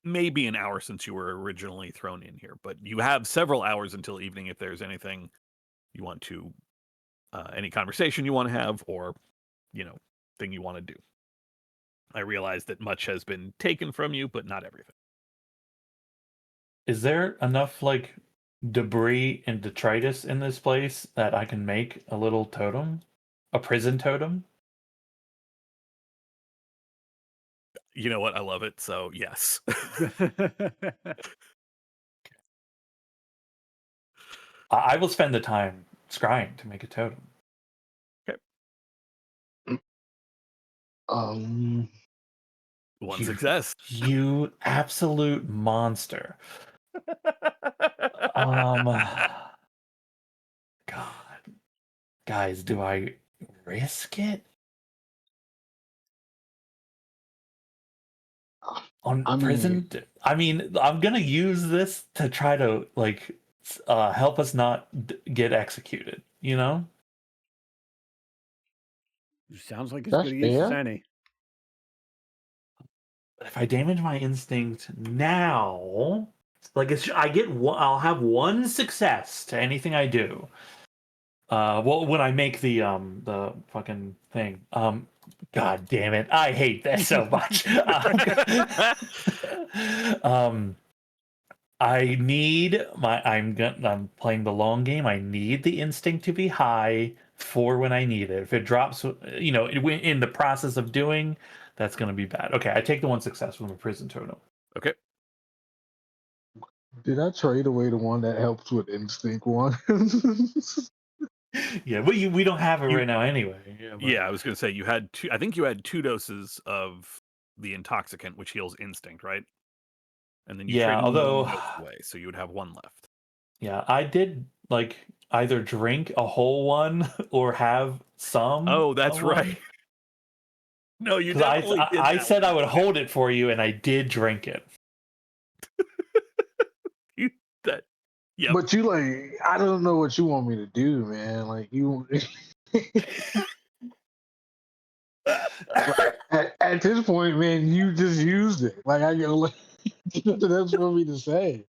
maybe an hour since you were originally thrown in here, but you have several hours until evening if there's anything you want to, any conversation you want to have, or, thing you want to do. I realize that much has been taken from you, but not everything. Is there enough debris and detritus in this place that I can make a little totem? A prison totem? You know what? I love it. So yes. I will spend the time scrying to make a totem. Okay. One success. You absolute monster. God. Guys, do I risk it? On prison? I mean, I'm gonna use this to try to help us not get executed, you know? Sounds like as That's good a use as fair. any. But if I damage my instinct now, I'll have one success to anything I do. Well, when I make the fucking thing. God damn it! I hate this so much. I need I'm playing the long game. I need the instinct to be high for when I need it. If it drops, in the process of doing, that's going to be bad. Okay, I take the one success from a prison totem. Okay. Did I trade away the one that helps with instinct one? Yeah, we don't have it right now anyway. Yeah, I was going to say you had I think you had 2 doses of the intoxicant, which heals instinct, right? And then you traded one dose away, so you would have 1 left. Yeah, I did either drink a whole one or have some. Oh, that's right. No, you definitely did. I said I would hold it for you, and I did drink it. Yeah. But you I don't know what you want me to do, man. Like you at at this point, man, you just used it. Like I go, like, nothing else for me to say.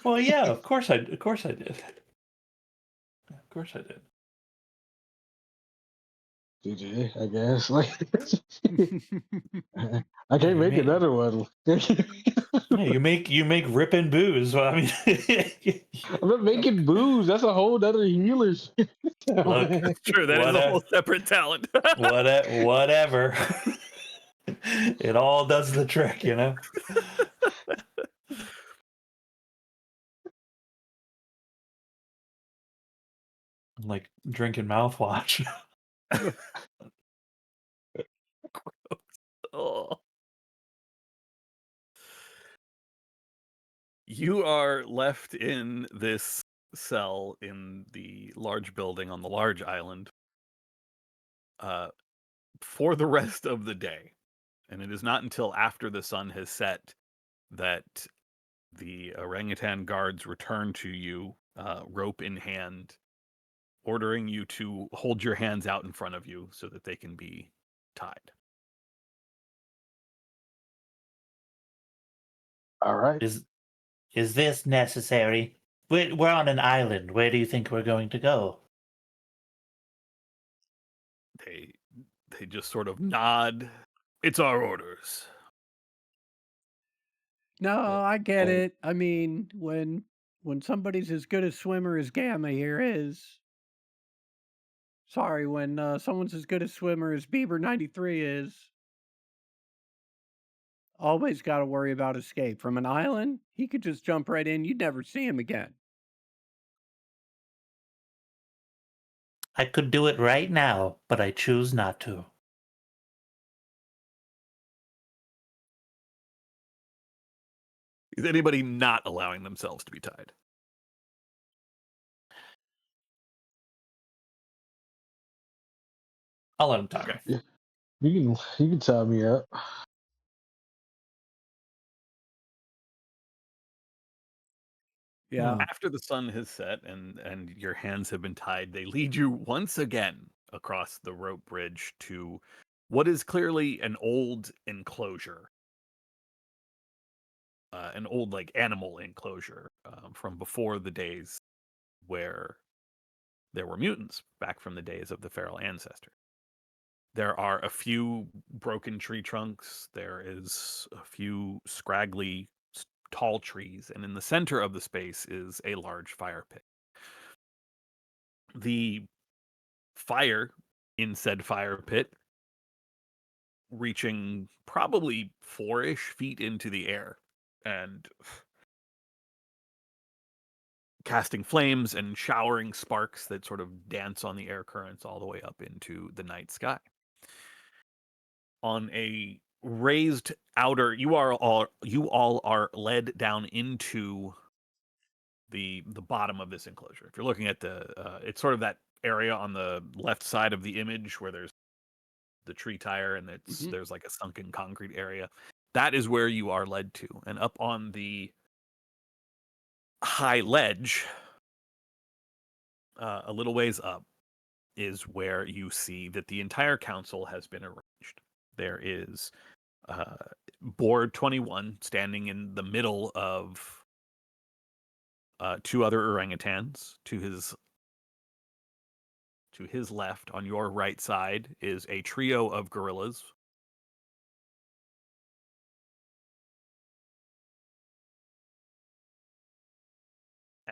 Well, yeah, of course I did. Of course I did. DJ, I guess. Like I Yeah, can't make another one. Yeah, you make ripping booze. Well, I mean, I'm not making booze. That's a whole other healer shit. look, That's true. That is a whole separate talent. whatever. It all does the trick, you know. Like drinking mouthwash. Oh. You are left in this cell in the large building on the large island for the rest of the day. And it is not until after the sun has set that the orangutan guards return to you, rope in hand, ordering you to hold your hands out in front of you so that they can be tied. All right. Is this necessary? We're on an island. Where do you think we're going to go? They just sort of nod. It's our orders. No, I get Oh. it. I mean, when somebody's as good a swimmer as Gamma here is. Sorry, when someone's as good a swimmer as Bieber 93 is. Always got to worry about escape. From an island, he could just jump right in. You'd never see him again. I could do it right now, but I choose not to. Is anybody not allowing themselves to be tied? I'll let him talk. Okay. You can tie me up. Yeah. After the sun has set and your hands have been tied, they lead you once again across the rope bridge to what is clearly an old enclosure. An old like animal enclosure from before the days where there were mutants, back from the days of the feral ancestor. There are a few broken tree trunks. There is a few scraggly tall trees, and in the center of the space is a large fire pit. The fire in said fire pit reaching probably 4-ish feet into the air and casting flames and showering sparks that sort of dance on the air currents all the way up into the night sky. On a raised outer, you all are led down into the bottom of this enclosure. If you're looking at it's sort of that area on the left side of the image where there's the tree tire and there's like a sunken concrete area. That is where you are led to. And up on the high ledge, a little ways up, is where you see that the entire council has been arranged. There is Board 21 standing in the middle of two other orangutans. To his left, on your right side, is a trio of gorillas.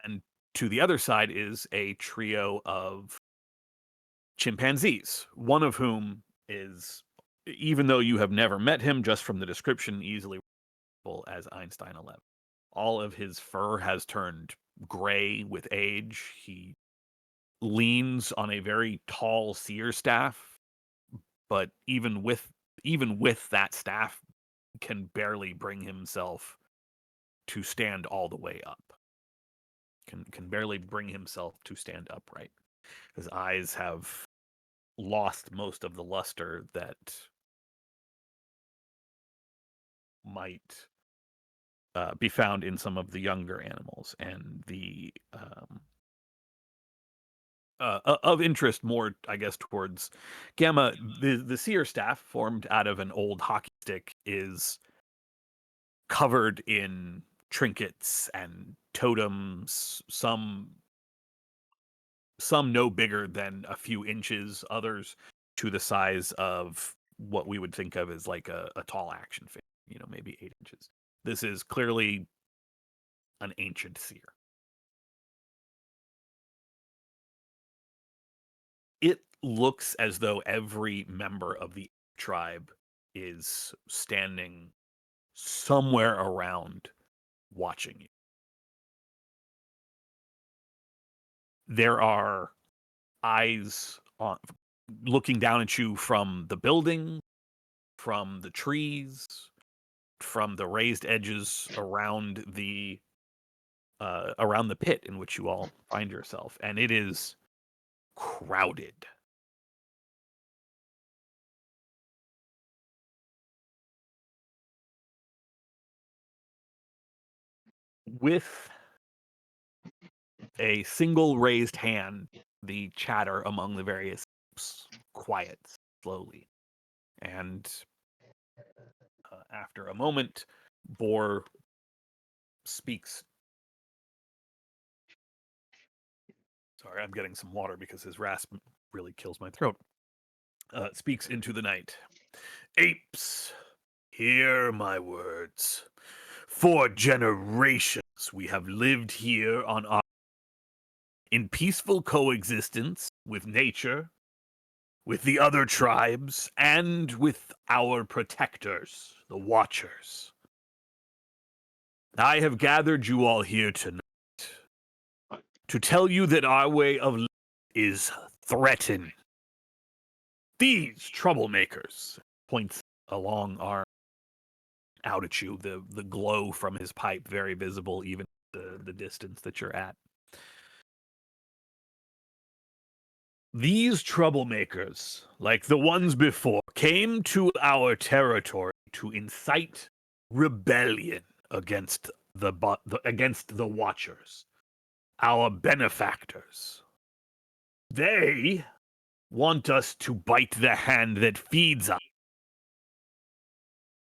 And to the other side is a trio of chimpanzees, one of whom is, even though you have never met him, just from the description, easily as Einstein 11. All of his fur has turned gray with age. He leans on a very tall seer staff, but even with that staff, can barely bring himself to stand all the way up. Can barely bring himself to stand upright. His eyes have lost most of the luster that might be found in some of the younger animals, and the of interest more, I guess, towards Gamma. The seer staff, formed out of an old hockey stick, is covered in trinkets and totems, some no bigger than a few inches, others to the size of what we would think of as like a tall action figure, maybe 8 inches. This is clearly an ancient seer. It looks as though every member of the tribe is standing somewhere around watching you. There are eyes looking down at you from the building, from the trees, from the raised edges around the pit in which you all find yourself, and it is crowded. With a single raised hand, the chatter among the various groups quiets slowly. And after a moment, Boar speaks. Sorry, I'm getting some water because his rasp really kills my throat. Speaks into the night. Apes, hear my words. For generations we have lived here on our in peaceful coexistence with nature, with the other tribes, and with our protectors, the Watchers. I have gathered you all here tonight to tell you that our way of life is threatened. These troublemakers, points a long arm out at you, the glow from his pipe very visible even the distance that you're at. These troublemakers, like the ones before, came to our territory to incite rebellion against against the Watchers, our benefactors. They want us to bite the hand that feeds us,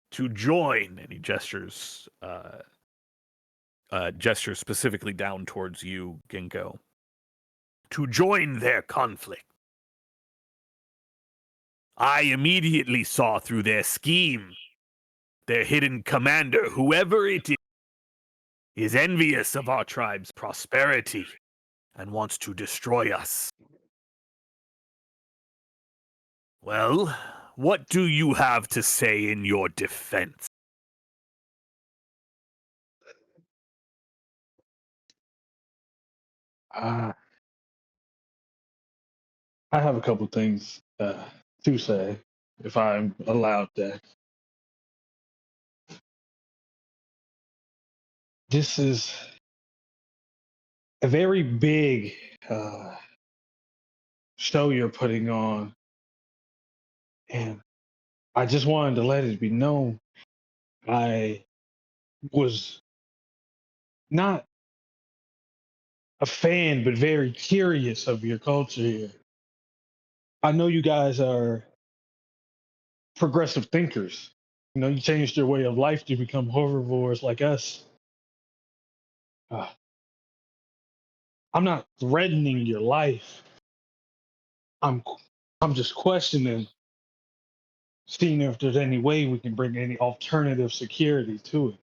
to join, and he gestures specifically down towards you, Ginkgo, to join their conflict. I immediately saw through their scheme. Their hidden commander, whoever it is envious of our tribe's prosperity and wants to destroy us. Well, what do you have to say in your defense? I have a couple things to say, if I'm allowed that. This is a very big show you're putting on, and I just wanted to let it be known I was not a fan, but very curious of your culture here. I know you guys are progressive thinkers. You changed your way of life to become herbivores like us. Uh, I'm not threatening your life. I'm I'm just questioning, seeing if there's any way we can bring any alternative security to it.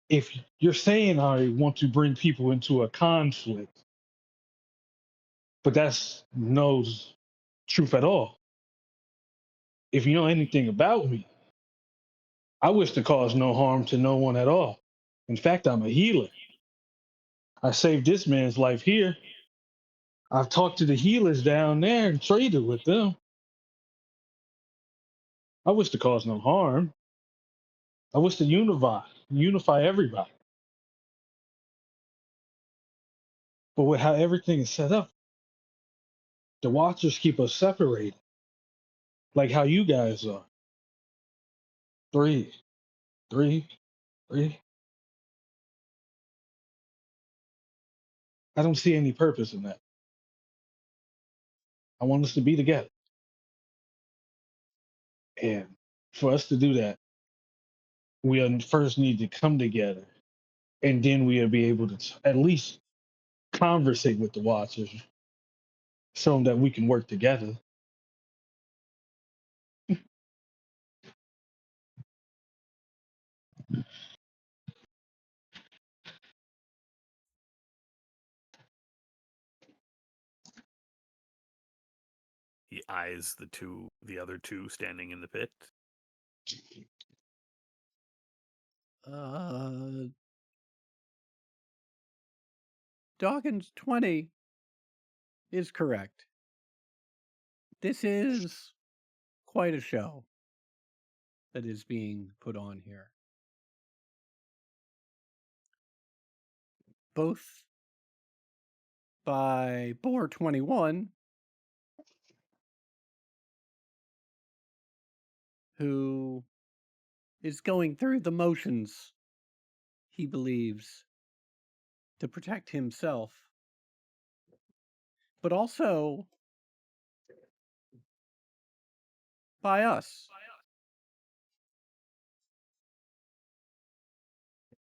If you're saying I want to bring people into a conflict, but that's no truth at all. If you know anything about me, I wish to cause no harm to no one at all. In fact, I'm a healer. I saved this man's life here. I've talked to the healers down there and traded with them. I wish to cause no harm. I wish to unify everybody. But with how everything is set up, the Watchers keep us separated, like how you guys are. Three, three, three. I don't see any purpose in that. I want us to be together. And for us to do that, we first need to come together. And then we'll be able to at least conversate with the Watchers, show them that we can work together. He eyes the other two standing in the pit. Dawkins 20 is correct. This is quite a show that is being put on here. Both by Boar 21, who is going through the motions, he believes, to protect himself, but also by us.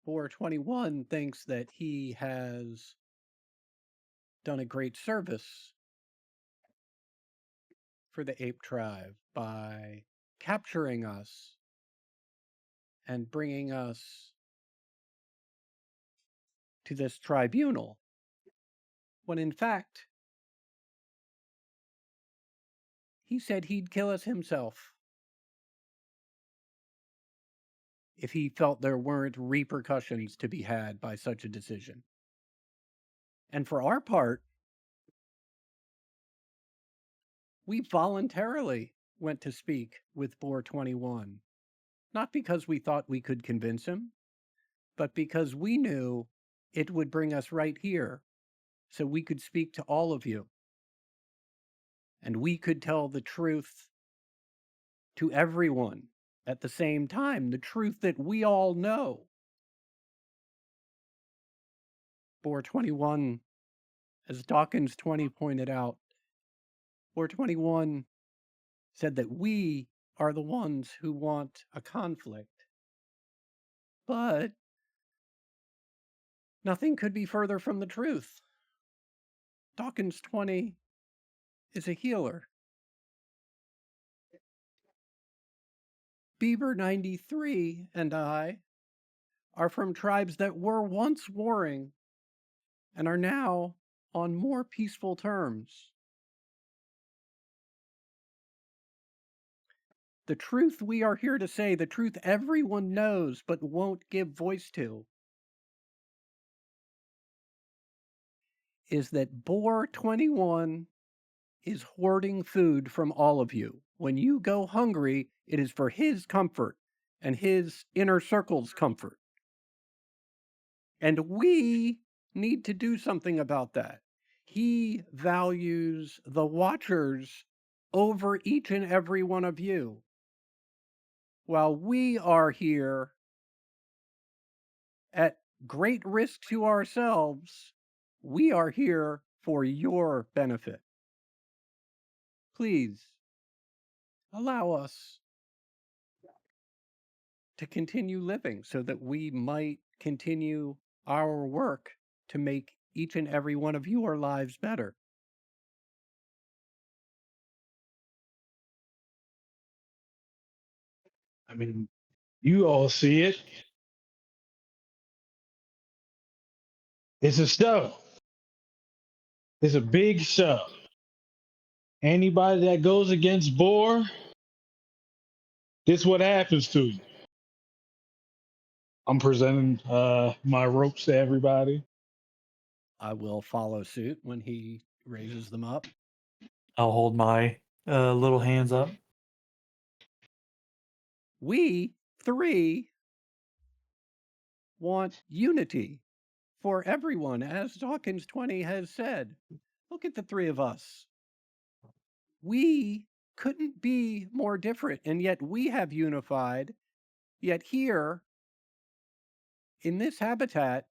Boar 21 thinks that he has done a great service for the ape tribe by capturing us and bringing us to this tribunal, when in fact, he said he'd kill us himself if he felt there weren't repercussions to be had by such a decision. And for our part, we voluntarily went to speak with Boar 21, not because we thought we could convince him, but because we knew it would bring us right here so we could speak to all of you. And we could tell the truth to everyone at the same time, the truth that we all know. Boar 21, as Dawkins 20 pointed out, Boar 21 said that we are the ones who want a conflict. But nothing could be further from the truth. Dawkins 20 is a healer. Bieber 93 and I are from tribes that were once warring and are now on more peaceful terms. The truth we are here to say, the truth everyone knows but won't give voice to, is that Boar 21 is hoarding food from all of you. When you go hungry, it is for his comfort and his inner circle's comfort. And we need to do something about that. He values the Watchers over each and every one of you. While we are here at great risk to ourselves, we are here for your benefit. Please allow us to continue living so that we might continue our work to make each and every one of your lives better. I mean, you all see it. It's a show. It's a big show. Anybody that goes against Boar, this is what happens to you. I'm presenting my ropes to everybody. I will follow suit when he raises them up. I'll hold my little hands up. We three want unity for everyone, as Dawkins 20 has said. Look at the three of us. We couldn't be more different, and yet we have unified. Yet here, in this habitat,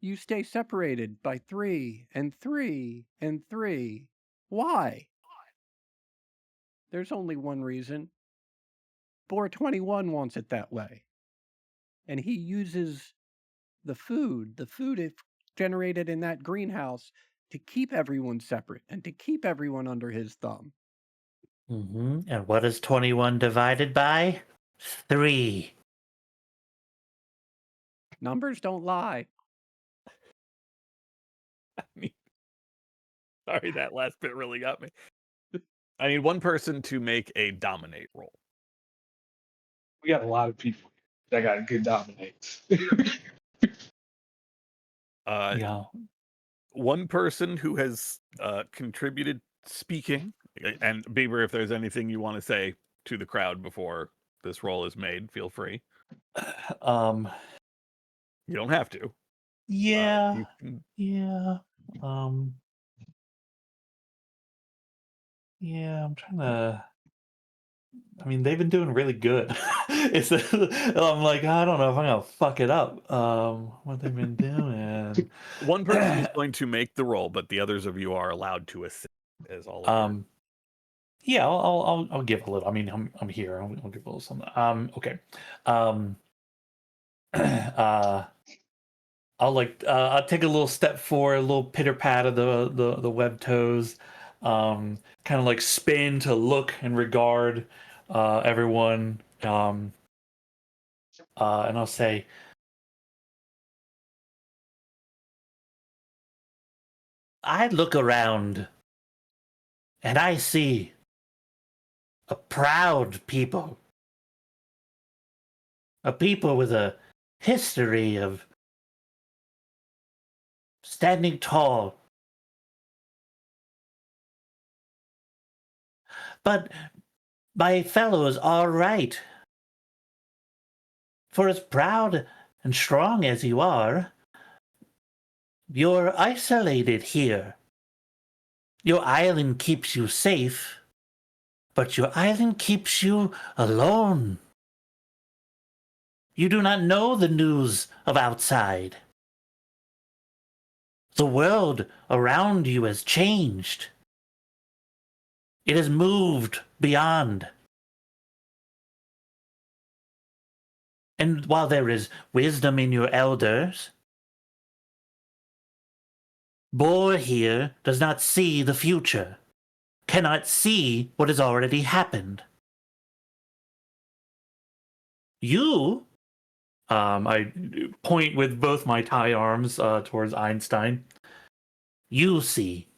You stay separated by 3 and 3 and 3. Why? There's only one reason. Boar 21 wants it that way. And he uses the food generated in that greenhouse to keep everyone separate and to keep everyone under his thumb. And what is 21 divided by? 3. Numbers don't lie. Sorry, that last bit really got me. I need one person to make a dominate roll. We got a lot of people that got good dominates. Yeah. One person who has contributed speaking, and Bieber, if there's anything you want to say to the crowd before this roll is made, feel free. You don't have to. Yeah. You can- Yeah. Yeah, I'm trying to. I mean, they've been doing really good. I'm like, I don't know if I'm gonna fuck it up. What they've been doing. One person is going to make the roll, but the others of you are allowed to assist as all of your... Yeah, I'll give a little. I mean, I'm here. I'll give a little something. Okay. I'll take a little step forward, a little pitter pat of the web toes, kind of like spin to look and regard everyone, and I'll say, I look around and I see a proud people, a people with a history of standing tall. But my fellows are right. For as proud and strong as you are, you're isolated here. Your island keeps you safe, but your island keeps you alone. You do not know the news of outside. The world around you has changed. It has moved beyond. And while there is wisdom in your elders, Boar here does not see the future, cannot see what has already happened. You, I point with both my tie arms towards Einstein. You see.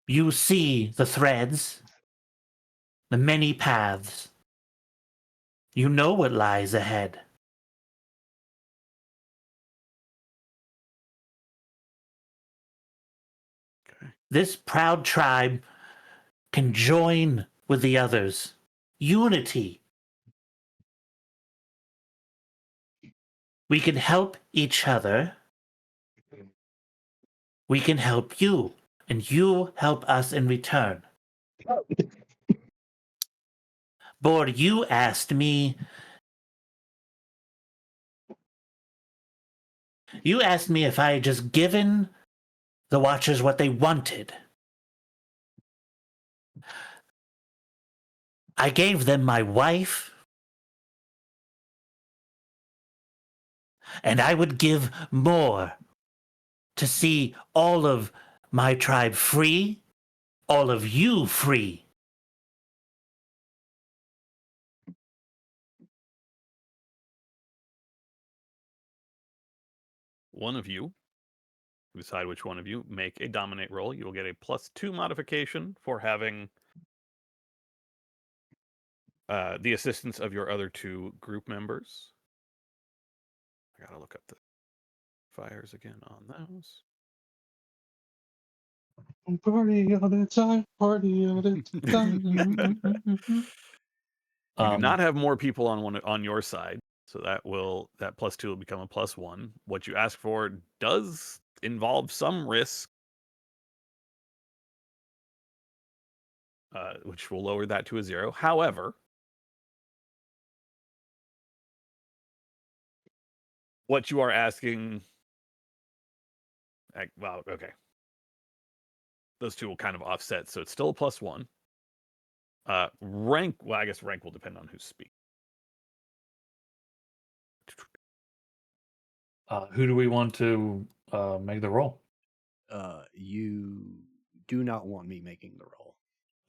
You see the threads, the many paths. You know what lies ahead. Okay. This proud tribe can join with the others. Unity. We can help each other. We can help you, and you help us in return. Board, you asked me if I had just given the Watchers what they wanted. I gave them my wife, and I would give more to see all of my tribe free, all of you free. One of you, decide which one of you, make a dominate roll. You will get a +2 modification for having the assistance of your other 2 group members. I gotta look up the fires again on those. Party all the time, party all the time. You do not have more people on your side, so that +2 will become a +1. What you ask for does involve some risk, which will lower that to a 0. However, What you are asking... Well, okay. Those two will kind of offset, so it's still a +1. Rank... Well, I guess rank will depend on who's speaking. Who do we want to make the roll? You do not want me making the roll.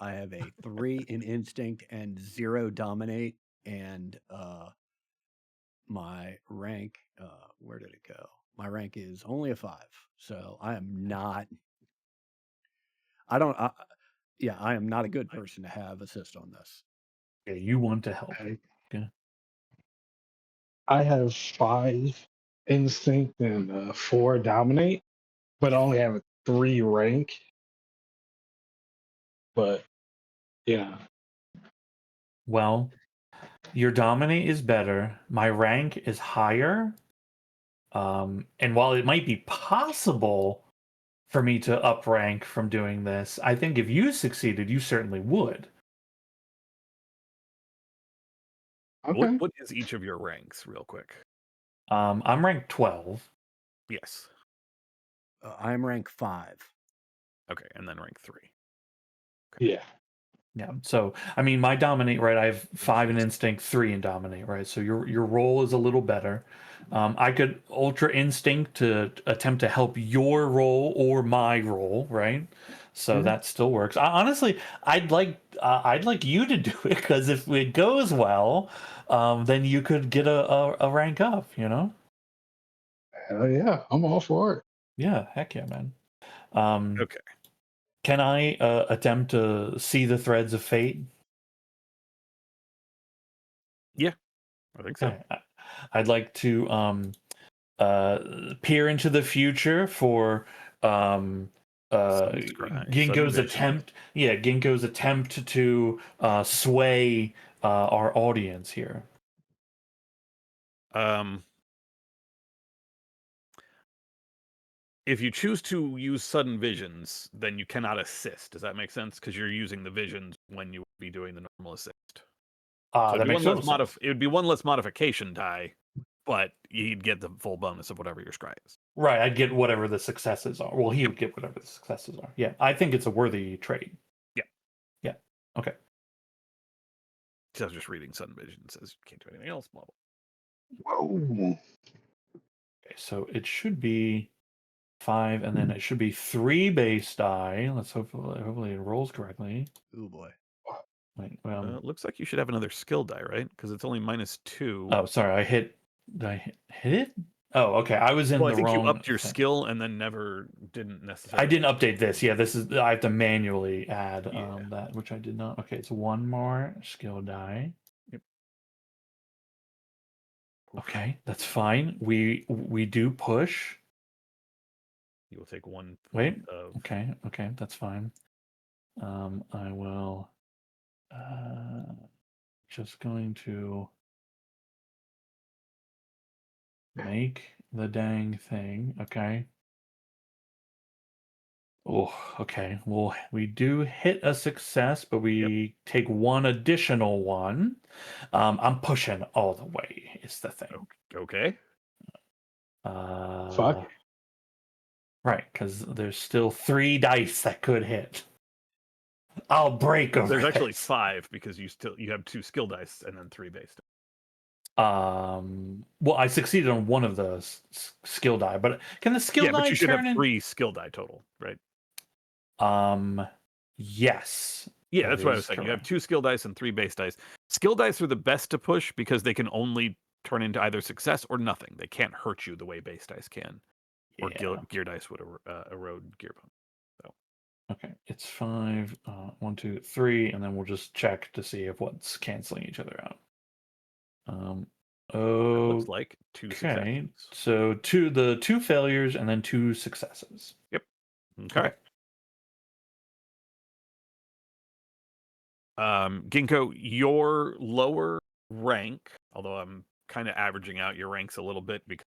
I have a 3 in instinct and 0 dominate, and my rank, where did it go? My rank is only a 5, so I am not. I am not a good person to have assist on this. Okay, you want to help. I have 5 instinct and 4 dominate, but I only have a 3 rank. But yeah, Well, your dominate is better. My rank is higher. And while it might be possible for me to up rank from doing this, I think if you succeeded, you certainly would. okay. What is each of your ranks, real quick? I'm ranked 12. Yes. I'm rank 5. Okay, and then rank 3. Yeah. Yeah. So I mean, my dominate, right? I have 5 in instinct, 3 in dominate, right? So your roll is a little better. I could ultra instinct to attempt to help your roll or my roll, right? So that still works. Honestly, I'd like you to do it, because if it goes well, then you could get a rank up. You know? Hell yeah, I'm all for it. Yeah. Heck yeah, man. Okay. Can I attempt to see the threads of fate? Yeah, I think so. Okay. I'd like to peer into the future for Ginkgo's attempt. Yeah, Ginkgo's attempt to sway our audience here. If you choose to use sudden visions, then you cannot assist. Does that make sense? Because you're using the visions when you would be doing the normal assist. So That makes total sense. it would be one less modification die, but you'd get the full bonus of whatever your scry is. Right, I'd get whatever the successes are. Well, he would get whatever the successes are. Yeah, I think it's a worthy trade. Yeah. Yeah. Okay. So I was just reading sudden vision. It says you can't do anything else. Blah, blah. Whoa. Okay, so it should be 5, and then it should be 3 base die. Let's hopefully it rolls correctly. Oh boy. Wait, looks like you should have another skill die, right? Because it's only -2. Oh, sorry, did I hit it? Oh, okay. I was in Well, the I think wrong you upped your thing. skill and then didn't necessarily. I didn't update this. Yeah, this is I have to manually add Yeah. that, which I did not. Okay, it's 1 more skill die. Yep. Okay, that's fine. We do push. You will take 1 Wait. point of. Okay, that's fine. I will just going to make the dang thing. Okay. Oh, okay. Well, we do hit a success, but we take 1 additional one. I'm pushing all the way, is the thing. Okay. Fuck. Right, because there's still 3 dice that could hit. I'll break over. There's actually this. 5 because you have 2 skill dice and then 3 base dice. Well, I succeeded on 1 of the skill die, but can the skill die but you should turn have 3 skill die total, right? Yes. Yeah, that's what I was saying. You have 2 skill dice and 3 base dice. Skill dice are the best to push because they can only turn into either success or nothing. They can't hurt you the way base dice can, or gear dice would erode gear bonus. So. Okay, it's 5, 1, 2, 3, and then we'll just check to see if what's canceling each other out. Looks like 2 successes. So 2 failures and then 2 successes. Yep. Okay. Ginkgo, your lower rank, although I'm kind of averaging out your ranks a little bit because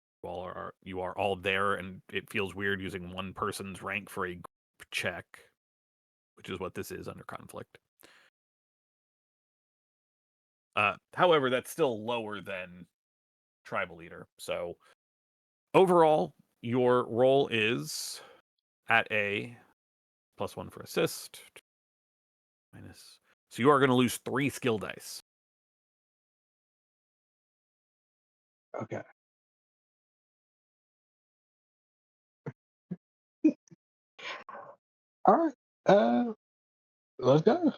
you are all there, and it feels weird using one person's rank for a group check, which is what this is under conflict. However, that's still lower than tribal leader, so Overall, your roll is at a +1 for assist. Minus. So you are going to lose 3 skill dice. Okay. All right. Let's go.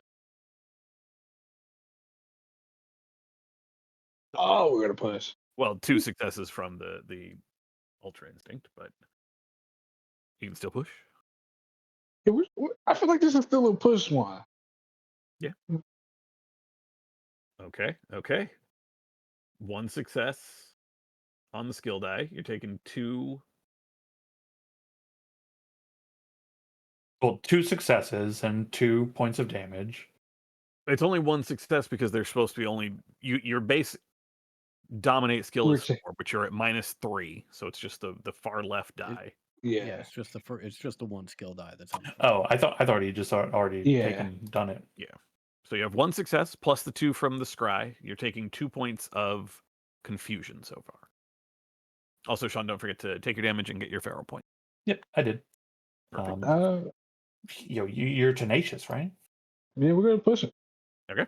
Oh, we're gonna push. Well, 2 successes from the Ultra Instinct, but you can still push. Yeah, I feel like this is still a push one. Okay. 1 success on the skill die. You're taking 2. Well, 2 successes and 2 points of damage. It's only 1 success because they're supposed to be only your base dominate skill We're is 4, but you're at -3, so it's just the far left die. Yeah, Yeah. it's just the one skill die that's on. Oh, I thought he just already Yeah. done it. So you have 1 success plus the 2 from the scry. You're taking 2 points of confusion so far. Also, Sean, don't forget to take your damage and get your feral point. Yep, I did. Perfect. You're tenacious, right? Yeah, we're gonna push it. Okay.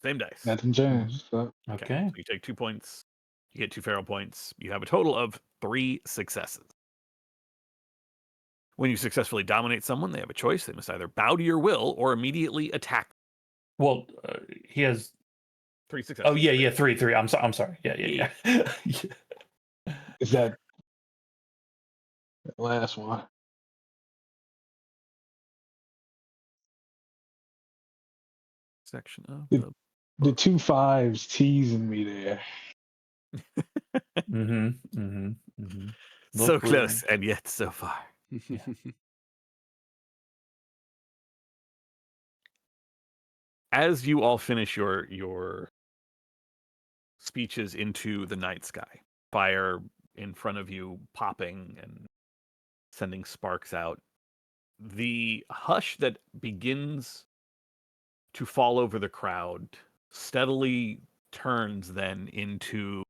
Same dice. Nothing changed. So. Okay. So you take 2 points. You get 2 feral points. You have a total of 3 successes. When you successfully dominate someone, they have a choice. They must either bow to your will or immediately attack. Well, he has 3 successes. Oh yeah, 3. I'm sorry. Yeah. Is that the last one? Section of The 2 5s teasing me there. So close and yet so far. As you all finish your speeches into the night sky, fire in front of you popping and sending sparks out, the hush that begins to fall over the crowd steadily turns then into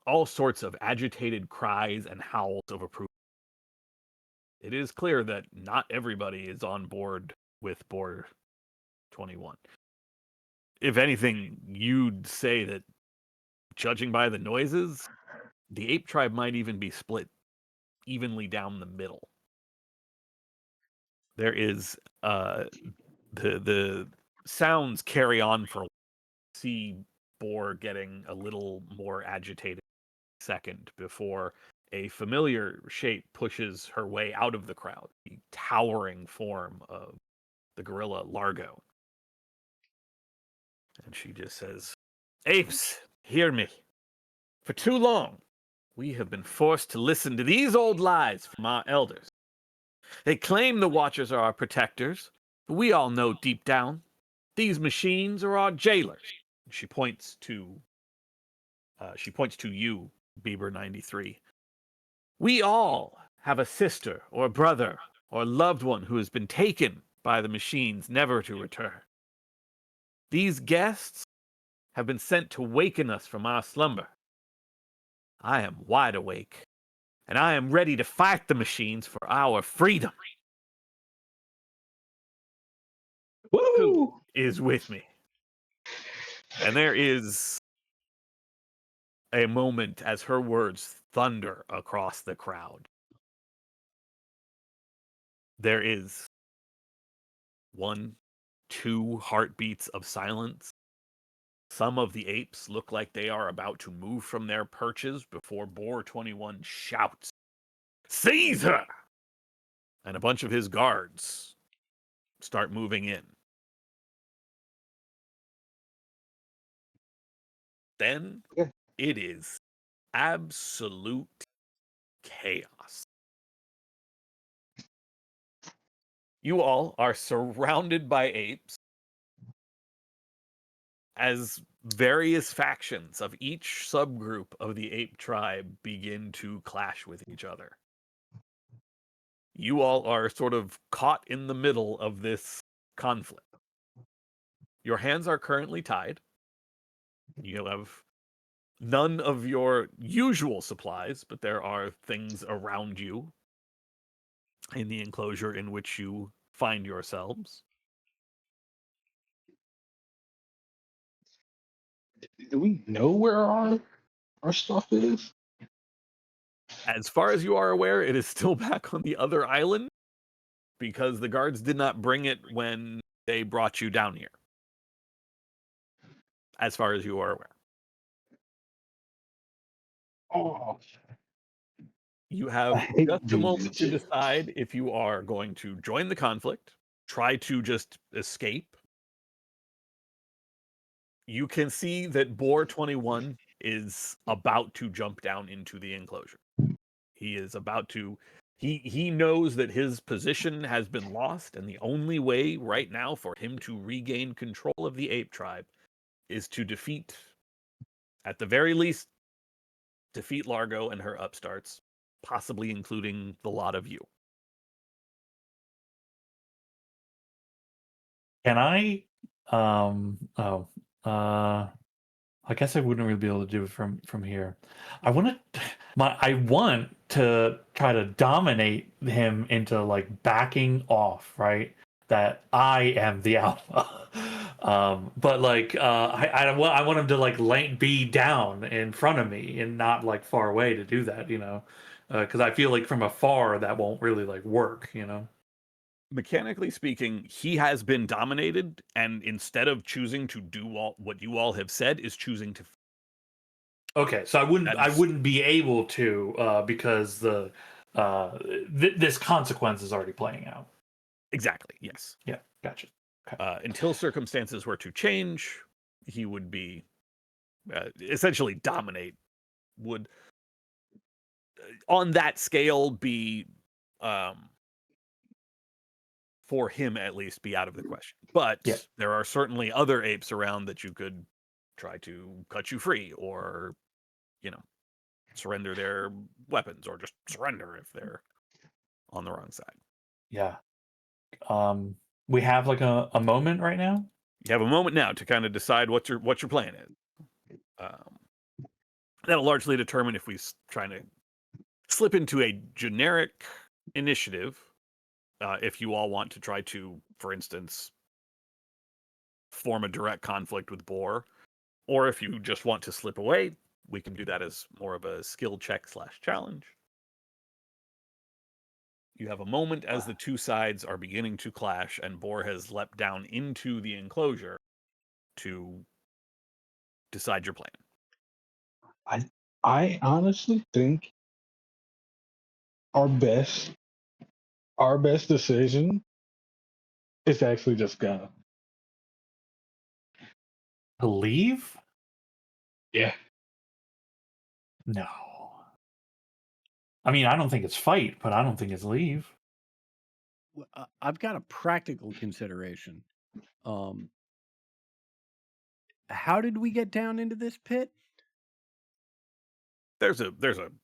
all sorts of agitated cries and howls of approval. It is clear that not everybody is on board with Boar 21. If anything, you'd say that, judging by the noises, the ape tribe might even be split evenly down the middle. There is the sounds carry on for a while. See Boar getting a little more agitated second before a familiar shape pushes her way out of the crowd, the towering form of the gorilla Largo. And she just says, "Apes, hear me. For too long, we have been forced to listen to these old lies from our elders. They claim the Watchers are our protectors, but we all know deep down, these machines are our jailers." She points to you, Bieber 93. "We all have a sister or brother or loved one who has been taken by the machines, never to return. These guests have been sent to waken us from our slumber. I am wide awake, and I am ready to fight the machines for our freedom. Woo! Who is with me?" And there is a moment as her words thunder across the crowd. There is 1, 2 heartbeats of silence. Some of the apes look like they are about to move from their perches before Boar 21 shouts, "Seize her!" And a bunch of his guards start moving in. Then it is absolute chaos. You all are surrounded by apes as various factions of each subgroup of the ape tribe begin to clash with each other. You all are sort of caught in the middle of this conflict. Your hands are currently tied. You have none of your usual supplies, but there are things around you in the enclosure in which you find yourselves. Do we know where our stuff is? As far as you are aware, it is still back on the other island because the guards did not bring it when they brought you down here. As far as you are aware. Oh, You I have hate just a doing moment to this. decide if you are going to join the conflict, try to just escape. You can see that Boar 21 is about to jump down into the enclosure. He is about to he knows that his position has been lost, and the only way right now for him to regain control of the ape tribe is to defeat, at the very least, defeat Largo and her upstarts, possibly including the lot of you. Can I? Oh. I guess I wouldn't really be able to do it from here. I want to. I want to try to dominate him into like backing off, right? That I am the alpha. But like, I want him to like be down in front of me and not like far away to do that, you know, because I feel like from afar that won't really like work, you know. Mechanically speaking, he has been dominated, and instead of choosing to do what you all have said, is choosing to. Okay, so I That's wouldn't be able to because this consequence is already playing out. exactly, yes. Yeah, gotcha. Okay. Until circumstances were to change, he would be essentially dominate. Would on that scale be for him at least be out of the question. But Yeah. there are certainly other apes around that you could try to cut you free, or you know, surrender their weapons, or just surrender if they're on the wrong side. Yeah. We have like a moment right now. You have a moment now to kind of decide what your plan is. That'll largely determine if we trying to slip into a generic initiative. If you all want to try to, for instance, form a direct conflict with Boar, or if you just want to slip away, we can do that as more of a skill check / challenge. You have a moment as the two sides are beginning to clash, and Boar has leapt down into the enclosure to decide your plan. I honestly think our best decision is actually just go. To leave? Yeah. No. I mean, I don't think it's fight, but I don't think it's leave. I've got a practical consideration. How did we get down into this pit? There's a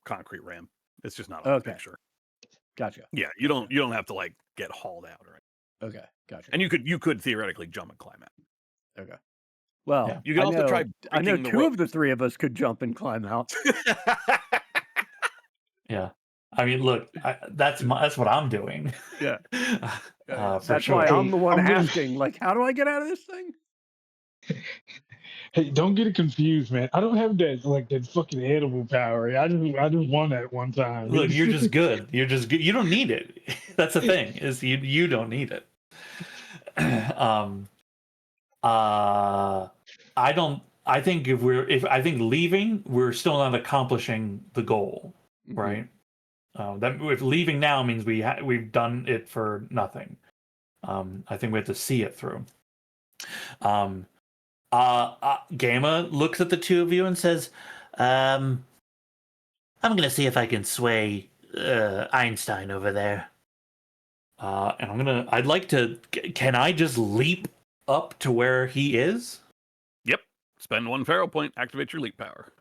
concrete ramp. It's just not on the picture. Gotcha. Yeah, you don't have to like get hauled out or anything. Okay, gotcha. And you could theoretically jump and climb out. Okay. Well, Yeah. You can also try. I know breaking the two of the ropes. three of us could jump and climb out. Yeah. I mean, look, that's what I'm doing. Yeah. For That's sure. why I'm the one I'm gonna- asking, like, how do I get out of this thing? Hey, don't get it confused, man. I don't have that fucking animal power. I just won that one time. Look, you're just good. You're just good. You don't need it. That's the thing, is you don't need it. I think I think leaving, we're still not accomplishing the goal, right? That if leaving now means we've done it for nothing. I think we have to see it through. Gamma looks at the two of you and says, I'm gonna see if I can sway Einstein over there. And I'd like to, can I just leap up to where he is? Yep. Spend 1 pharaoh point, activate your leap power.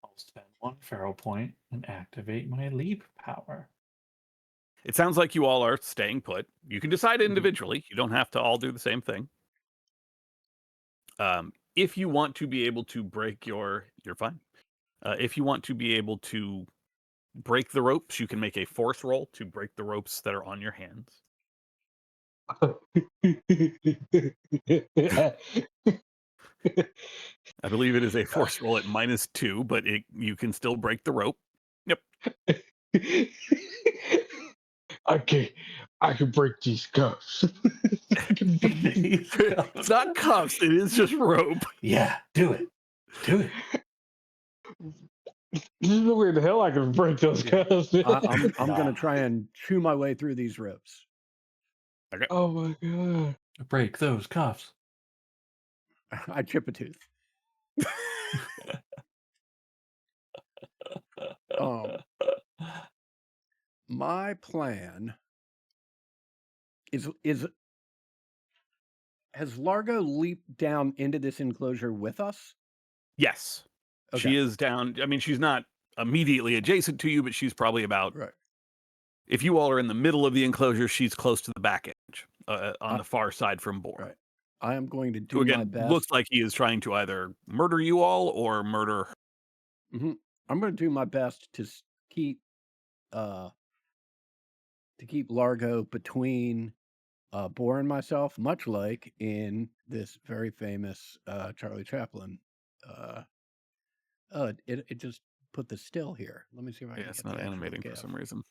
I'll spend 1 pharaoh point and activate my leap power. It sounds like you all are staying put. You can decide individually. You don't have to all do the same thing. if you want to be able to break you're fine. If you want to be able to break the ropes, you can make a force roll to break the ropes that are on your hands. I believe it is a force roll at -2, but you can still break the rope. Yep. Okay, I can break these cuffs. It's not cuffs, it is just rope. Yeah, do it. Do it. There's no way in the hell I can break those Yeah. cuffs. I'm gonna try and chew my way through these ropes. Okay. Oh my god. Break those cuffs. I chip a tooth. My plan is has Largo leaped down into this enclosure with us? Yes. Okay. She is down. I mean, she's not immediately adjacent to you, but she's probably about. Right. If you all are in the middle of the enclosure, she's close to the back edge, on the far side from Boar. Right. I am going to do Who again my best. looks like he is trying to either murder you all or murder her. I'm going to do my best to keep Largo between Boar and myself, much like in this very famous Charlie Chaplin. It just put the still here. Let me see if I can. Yeah, it's get not the actual animating for GIF. some reason.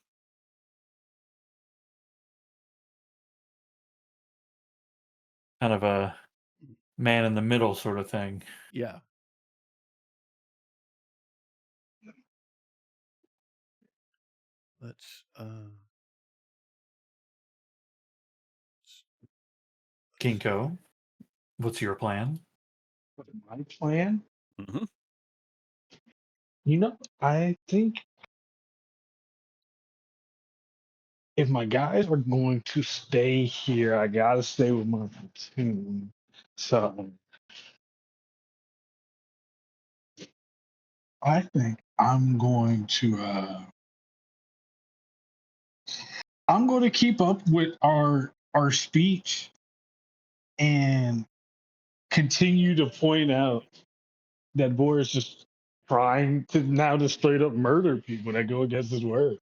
Kind of a man in the middle sort of thing. Yeah. Let's Ginkgo, what's your plan? My plan? Mhm. You know, I think if my guys are going to stay here, I gotta stay with my platoon. So I think I'm going to keep up with our speech and continue to point out that Boris is just trying to now just straight up murder people that go against his word.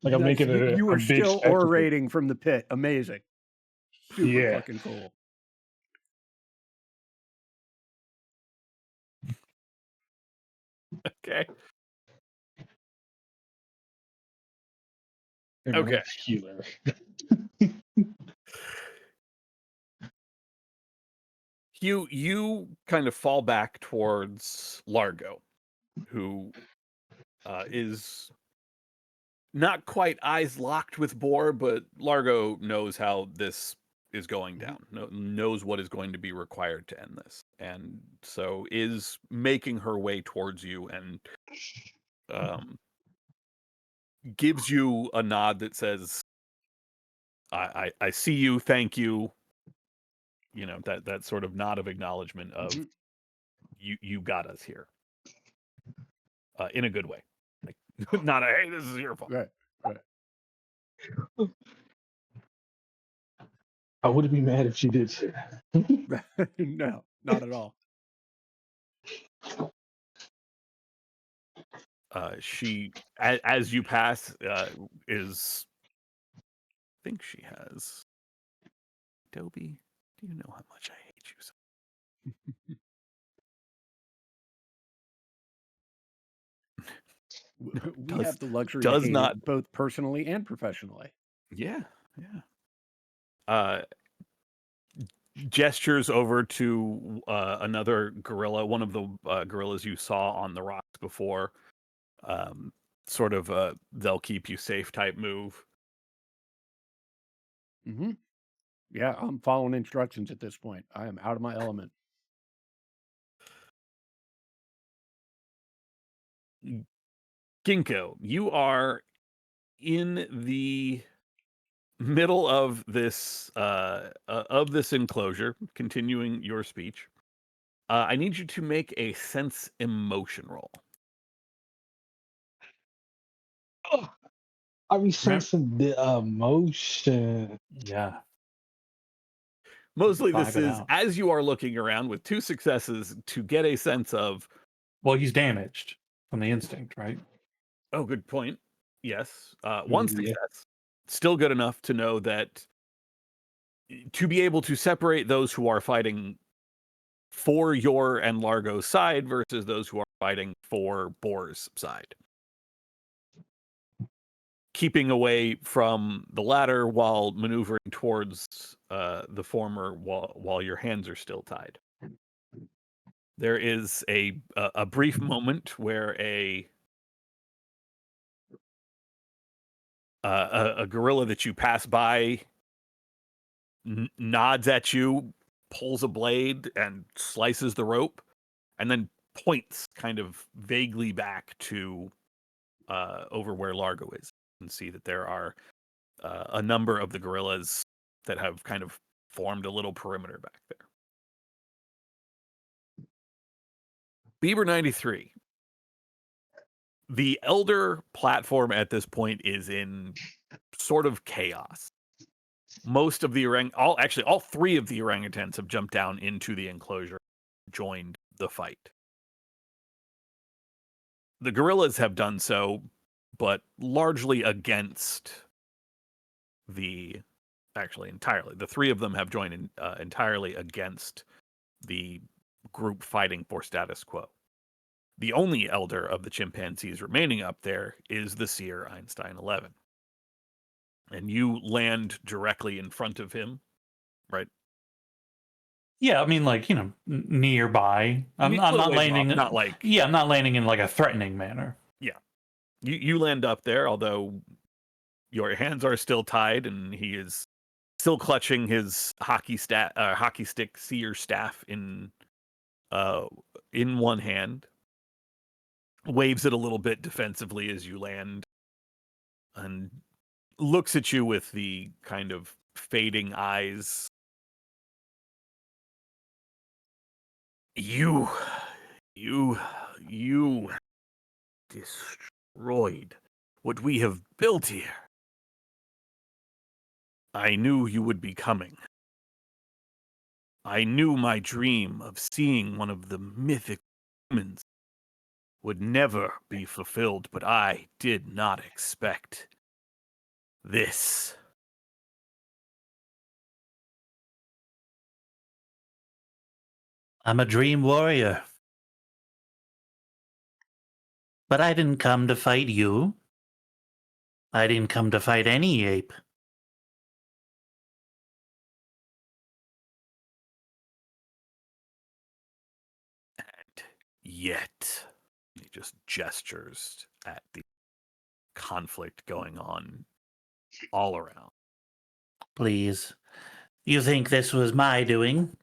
Like I'm nice. making You a were big still spectacle. orating from the pit. Amazing. Super Yeah. fucking cool. Okay. And my Okay. healer. You kind of fall back towards Largo, who is not quite eyes locked with Boar, but Largo knows how this is going down, knows what is going to be required to end this, and so is making her way towards you and gives you a nod that says, I see you, thank you. You know, that sort of nod of acknowledgement of you got us here. In a good way. Like, not a hey, this is your fault. Right. I wouldn't be mad if she did say that. No, not at all. She, as you pass, is. I think she has. Dobie, do you know how much I hate you? We have the luxury of hating both personally and professionally. Yeah. Gestures over to another gorilla, one of the gorillas you saw on the rocks before. Sort of they'll keep you safe type move. Yeah, I'm following instructions at this point. I am out of my element. Ginkgo, you are in the middle of this enclosure, continuing your speech. I need you to make a sense emotion roll. Oh, I'm sensing the emotion. Yeah. Mostly this Vibe it is out. as you are looking around with 2 successes to get a sense of, Well, he's damaged from the instinct, right? oh, good point. Yes. 1 Yeah. success. Still good enough to know that to be able to separate those who are fighting for your and Largo's side versus those who are fighting for Boar's side. Keeping away from the latter while maneuvering towards the former while your hands are still tied. There is a brief moment where a gorilla that you pass by nods at you, pulls a blade, and slices the rope, and then points kind of vaguely back to over where Largo is. You can see that there are a number of the gorillas that have kind of formed a little perimeter back there. Bieber 93. The elder platform at this point is in sort of chaos. Most of the all 3 of the orangutans have jumped down into the enclosure, joined the fight. The gorillas have done so, but largely against entirely. The 3 of them have joined entirely against the group fighting for status quo. The only elder of the chimpanzees remaining up there is the seer Einstein 11. And you land directly in front of him, right? Yeah, I mean, like, nearby. I'm not landing. Not like, Yeah, I'm not landing in like a threatening manner. yeah. You land up there, although your hands are still tied, and he is still clutching his hockey stick seer staff in one hand. Waves it a little bit defensively as you land, and looks at you with the kind of fading eyes. You destroyed what we have built here. I knew you would be coming. I knew my dream of seeing one of the mythic humans would never be fulfilled, but I did not expect this. I'm a dream warrior. But I didn't come to fight you. I didn't come to fight any ape. And yet, he just gestures at the conflict going on all around. Please. You think this was my doing?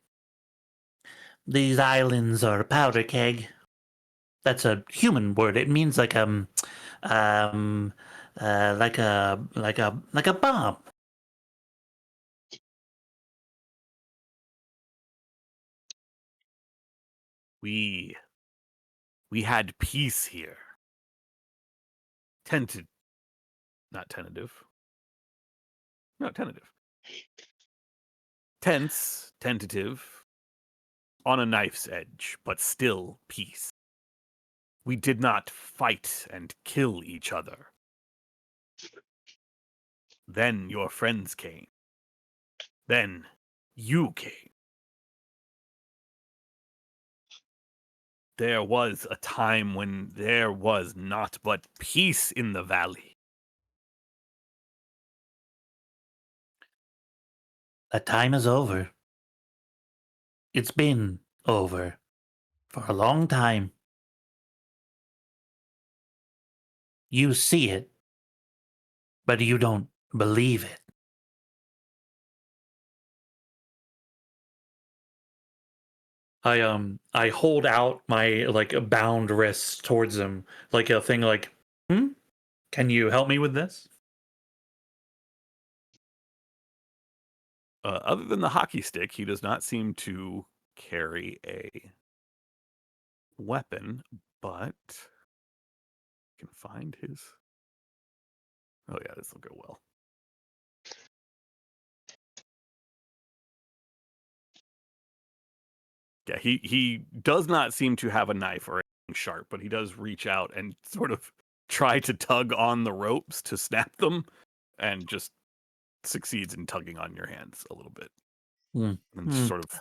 These islands are a powder keg. That's a human word. It means like a bomb. We had peace here. Tentative. Tense, tentative, on a knife's edge, but still peace. We did not fight and kill each other. Then your friends came. Then you came. There was a time when there was naught but peace in the valley. That time is over. It's been over for a long time. You see it, but you don't believe it. I hold out my like bound wrists towards him, like a thing like, can you help me with this? Other than the hockey stick, he does not seem to carry a weapon, but I can find his. Oh yeah, this will go well. Yeah, he does not seem to have a knife or anything sharp, but he does reach out and sort of try to tug on the ropes to snap them, and just succeeds in tugging on your hands a little bit, and sort of.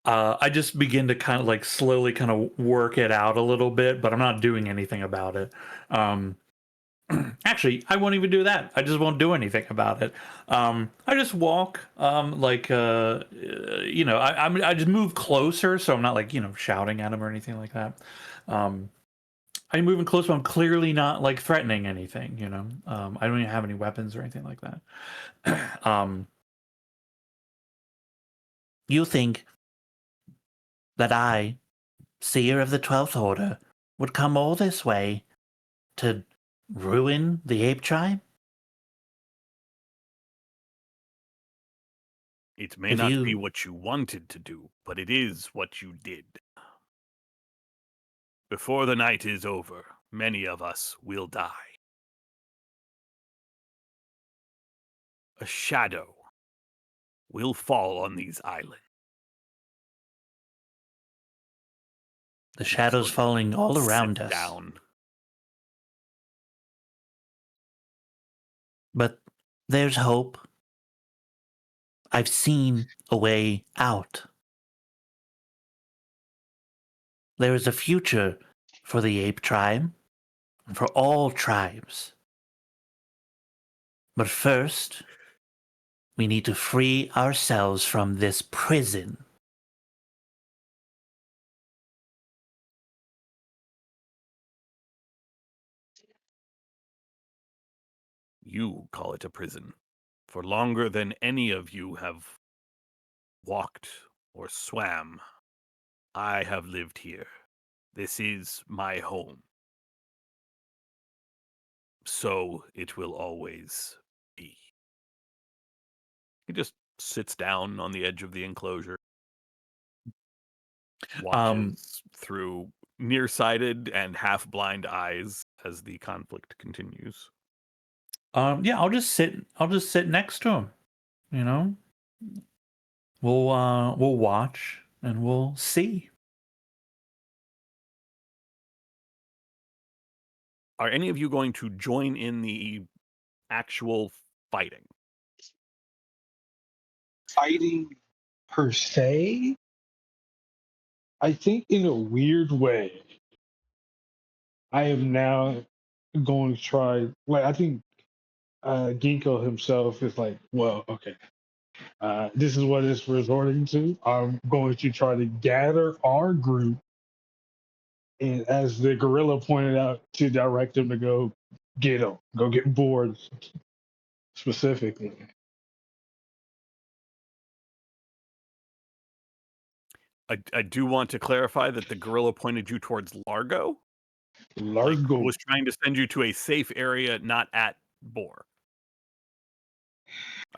I just begin to kind of like slowly kind of work it out a little bit, but I'm not doing anything about it. Actually, I won't even do that. I just won't do anything about it. I just walk, I just move closer, so I'm not like shouting at him or anything like that. I'm moving close, but I'm clearly not like threatening anything. I don't even have any weapons or anything like that. You think that I, seer of the 12th Order, would come all this way to ruin the ape tribe? It may If not you- be what you wanted to do, but it is what you did. Before the night is over, many of us will die. A shadow will fall on these islands. The shadow's Sort of falling all around sit us. down. But there's hope. I've seen a way out. There is a future for the ape tribe, and for all tribes. But first, we need to free ourselves from this prison. You call it a prison. For longer than any of you have walked or swam, I have lived here. This is my home. So it will always be. He just sits down on the edge of the enclosure, watches through nearsighted and half-blind eyes as the conflict continues. Yeah, I'll just sit next to him. We'll watch and we'll see. Are any of you going to join in the actual fighting? Fighting per se, I think in a weird way, I am now going to try. Like I think Ginkgo himself is like, well, okay, this is what it's resorting to. I'm going to try to gather our group, and as the gorilla pointed out, to direct them to go get them, go get bored specifically. I do want to clarify that the gorilla pointed you towards Largo. Largo. Was trying to send you to a safe area, not at Boar.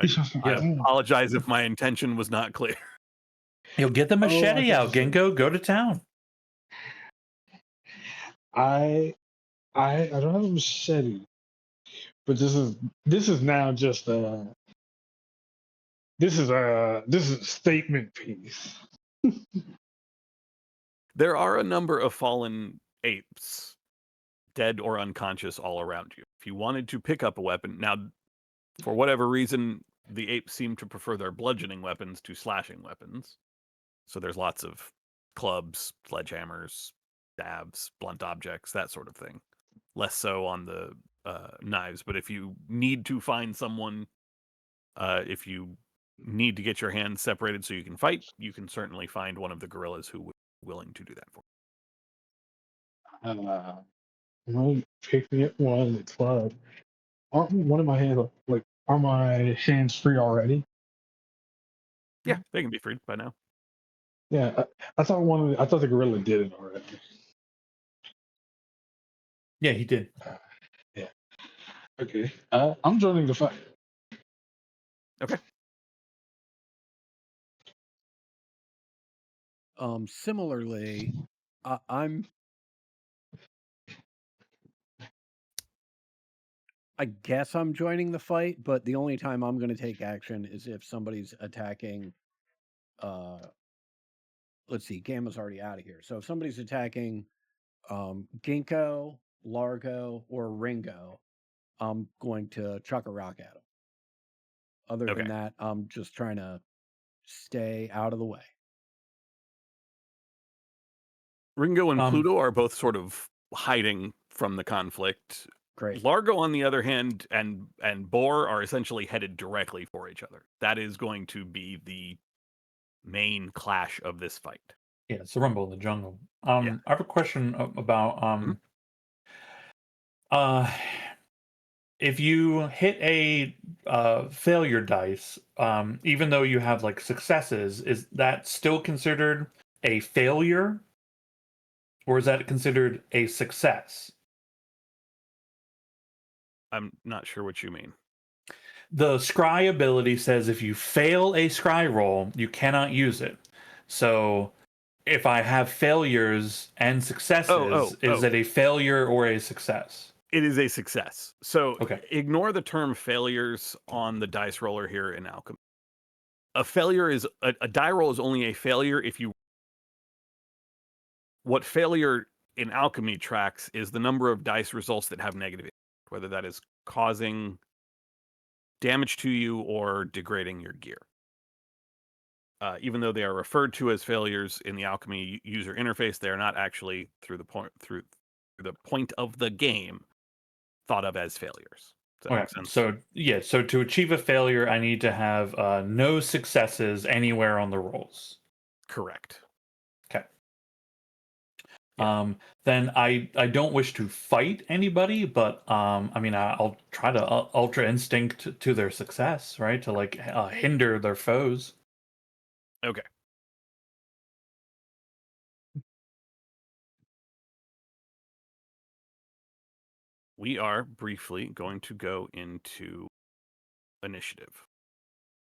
I apologize if my intention was not clear. You'll get the machete out, Ginkgo. Go to town. I don't have a machete, but this is now just this is a statement piece. There are a number of fallen apes, dead or unconscious, all around you. If you wanted to pick up a weapon, now, for whatever reason, the apes seem to prefer their bludgeoning weapons to slashing weapons. So there's lots of clubs, sledgehammers, stabs, blunt objects, that sort of thing. Less so on the knives. But if you need to find someone, if you need to get your hands separated so you can fight, you can certainly find one of the gorillas who would be willing to do that for you. I'm picking at one in the club. Aren't one of my hands are my hands free already? Yeah, they can be freed by now. Yeah, I thought I thought the gorilla did it already. Yeah, he did. Yeah. Okay. I'm joining the fight. Okay. Similarly, I'm. I guess I'm joining the fight, but the only time I'm going to take action is if somebody's attacking let's see, Gamma's already out of here. So if somebody's attacking Ginkgo, Largo, or Ringo, I'm going to chuck a rock at them. Other Okay. than that, I'm just trying to stay out of the way. Ringo and Pluto are both sort of hiding from the conflict. Great. Largo, on the other hand, and Boar are essentially headed directly for each other. That is going to be the main clash of this fight. Yeah, it's the rumble in the jungle. Yeah. I have a question about Mhm. if you hit a failure dice, even though you have like successes, is that still considered a failure, or is that considered a success? I'm not sure what you mean. The scry ability says if you fail a scry roll, you cannot use it. So if I have failures and successes, is it a failure or a success? It is a success. So Okay. ignore the term failures on the dice roller here in Alchemy. A failure is a die roll is only a failure if you. What failure in Alchemy tracks is the number of dice results that have negative, whether that is causing damage to you or degrading your gear. Even though they are referred to as failures in the Alchemy user interface, they are not actually through the point of the game thought of as failures. Does that make sense? So yeah, so to achieve a failure, I need to have no successes anywhere on the rolls. Correct. Okay. Yeah. Then I don't wish to fight anybody, but I mean I'll try to ultra instinct to their success, right? To like hinder their foes. Okay. We are briefly going to go into initiative.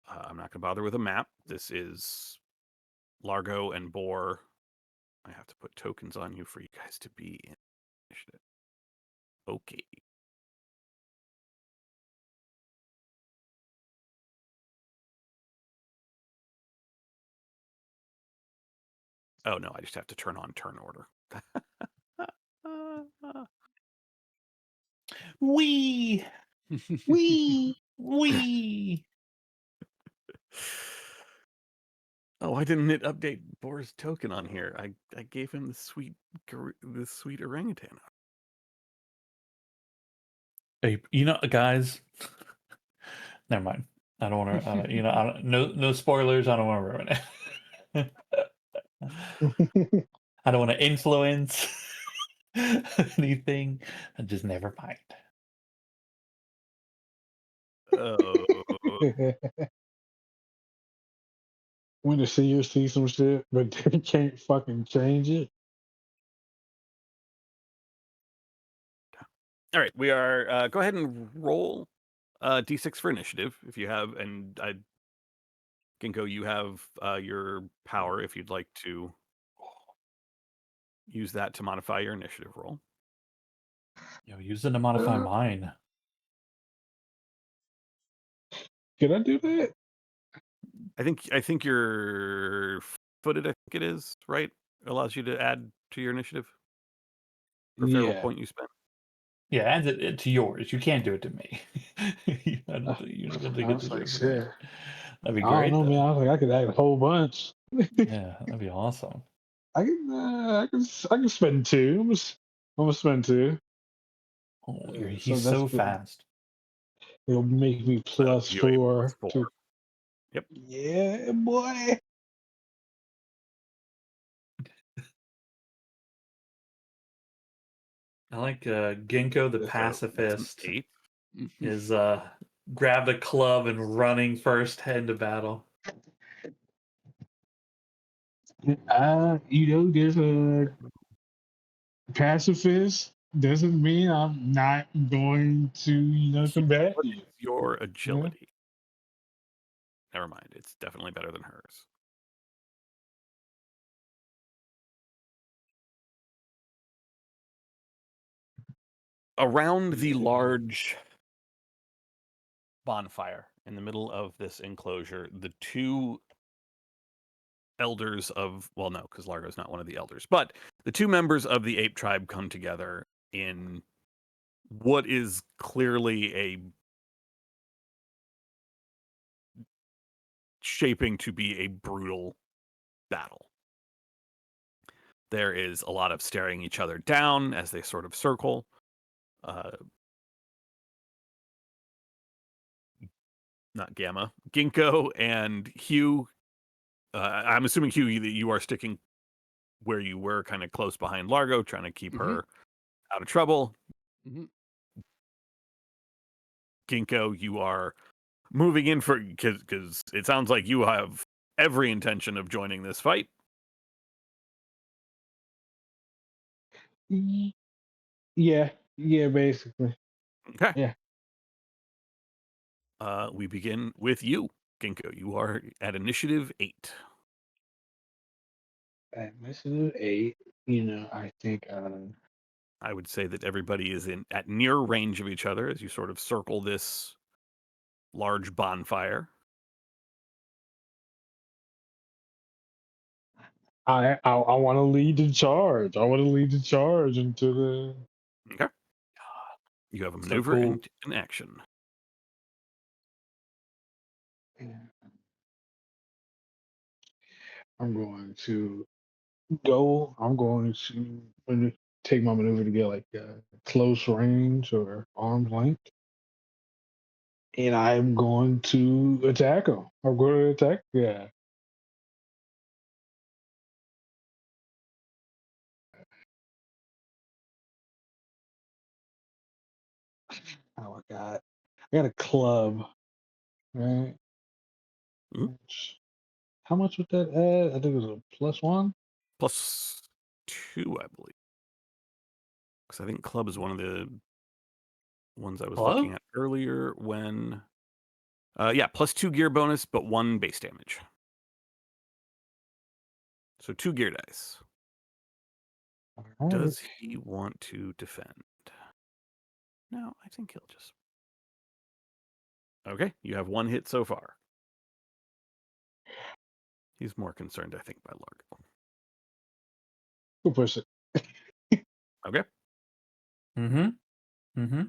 I'm not going to bother with a map. This is Largo and Boar. I have to put tokens on you for you guys to be in initiative. Okay. Oh, no, I just have to turn on turn order. Wee! Wee! Oh, why didn't it update Boar's token on here? I gave him the sweet orangutan. Hey, guys. Never mind. I don't want to. No spoilers. I don't want to ruin it. I don't want to influence anything. I just never mind. Oh, When the seniors see some shit, but they can't fucking change it. all right. We are. Go ahead and roll d6 for initiative if you have, and Ginkgo, you have your power if you'd like to use that to modify your initiative roll. Use it to modify mine. Can I do that? I think your footed, I think it is, right? Allows you to add to your initiative for every Yeah. point you spend. Yeah, add it to yours. You can't do it to me. I don't think you don't think I it's was like, different. shit. That'd be I don't great, know, man. though. I was like, I could add a whole bunch. Yeah, that'd be awesome. I can spend two. I'm gonna spend two. Oh, So he's that's so good. fast. It'll make me plus You have 4. +4. To... Yep. Yeah, boy. I like Ginkgo the So, pacifist That's an 8. is grabbed a club and running first head to battle. there's a pacifist. Doesn't mean I'm not going to, combat What you. is your agility? Never mind. It's definitely better than hers. Around the large bonfire in the middle of this enclosure, the two elders of, well, no, because Largo's not one of the elders, but the two members of the ape tribe come together in what is clearly a shaping to be a brutal battle. There is a lot of staring each other down as they sort of circle. Not Gamma, Ginkgo and Hugh. I'm assuming, Hugh, that you are sticking where you were, kind of close behind Largo, trying to keep her out of trouble. Ginkgo, you are moving in for, because it sounds like you have every intention of joining this fight. Yeah, basically. Okay. Yeah. We begin with you, Ginkgo. You are at initiative 8. At initiative 8, I think I would say that everybody is at near range of each other as you sort of circle this large bonfire. I want to lead the charge. I want to lead the charge into the. Okay. You have a So maneuver cool. and an action. I'm going to go. I'm going to take my maneuver to get like close range or arm's length, and I'm going to attack him. I'm going to attack. Yeah. Oh my god! I got a club. Right. Mhm. How much would that add? I think it was a +1. +2, I believe. Because I think club is one of the ones I was Hello? looking at earlier when. Yeah, +2 gear bonus, but 1 base damage. So 2 gear dice. All Does right. he want to defend? No, I think he'll just. Okay, you have 1 hit so far. He's more concerned, I think, by Largo. We'll push it. Okay. Mm-hmm.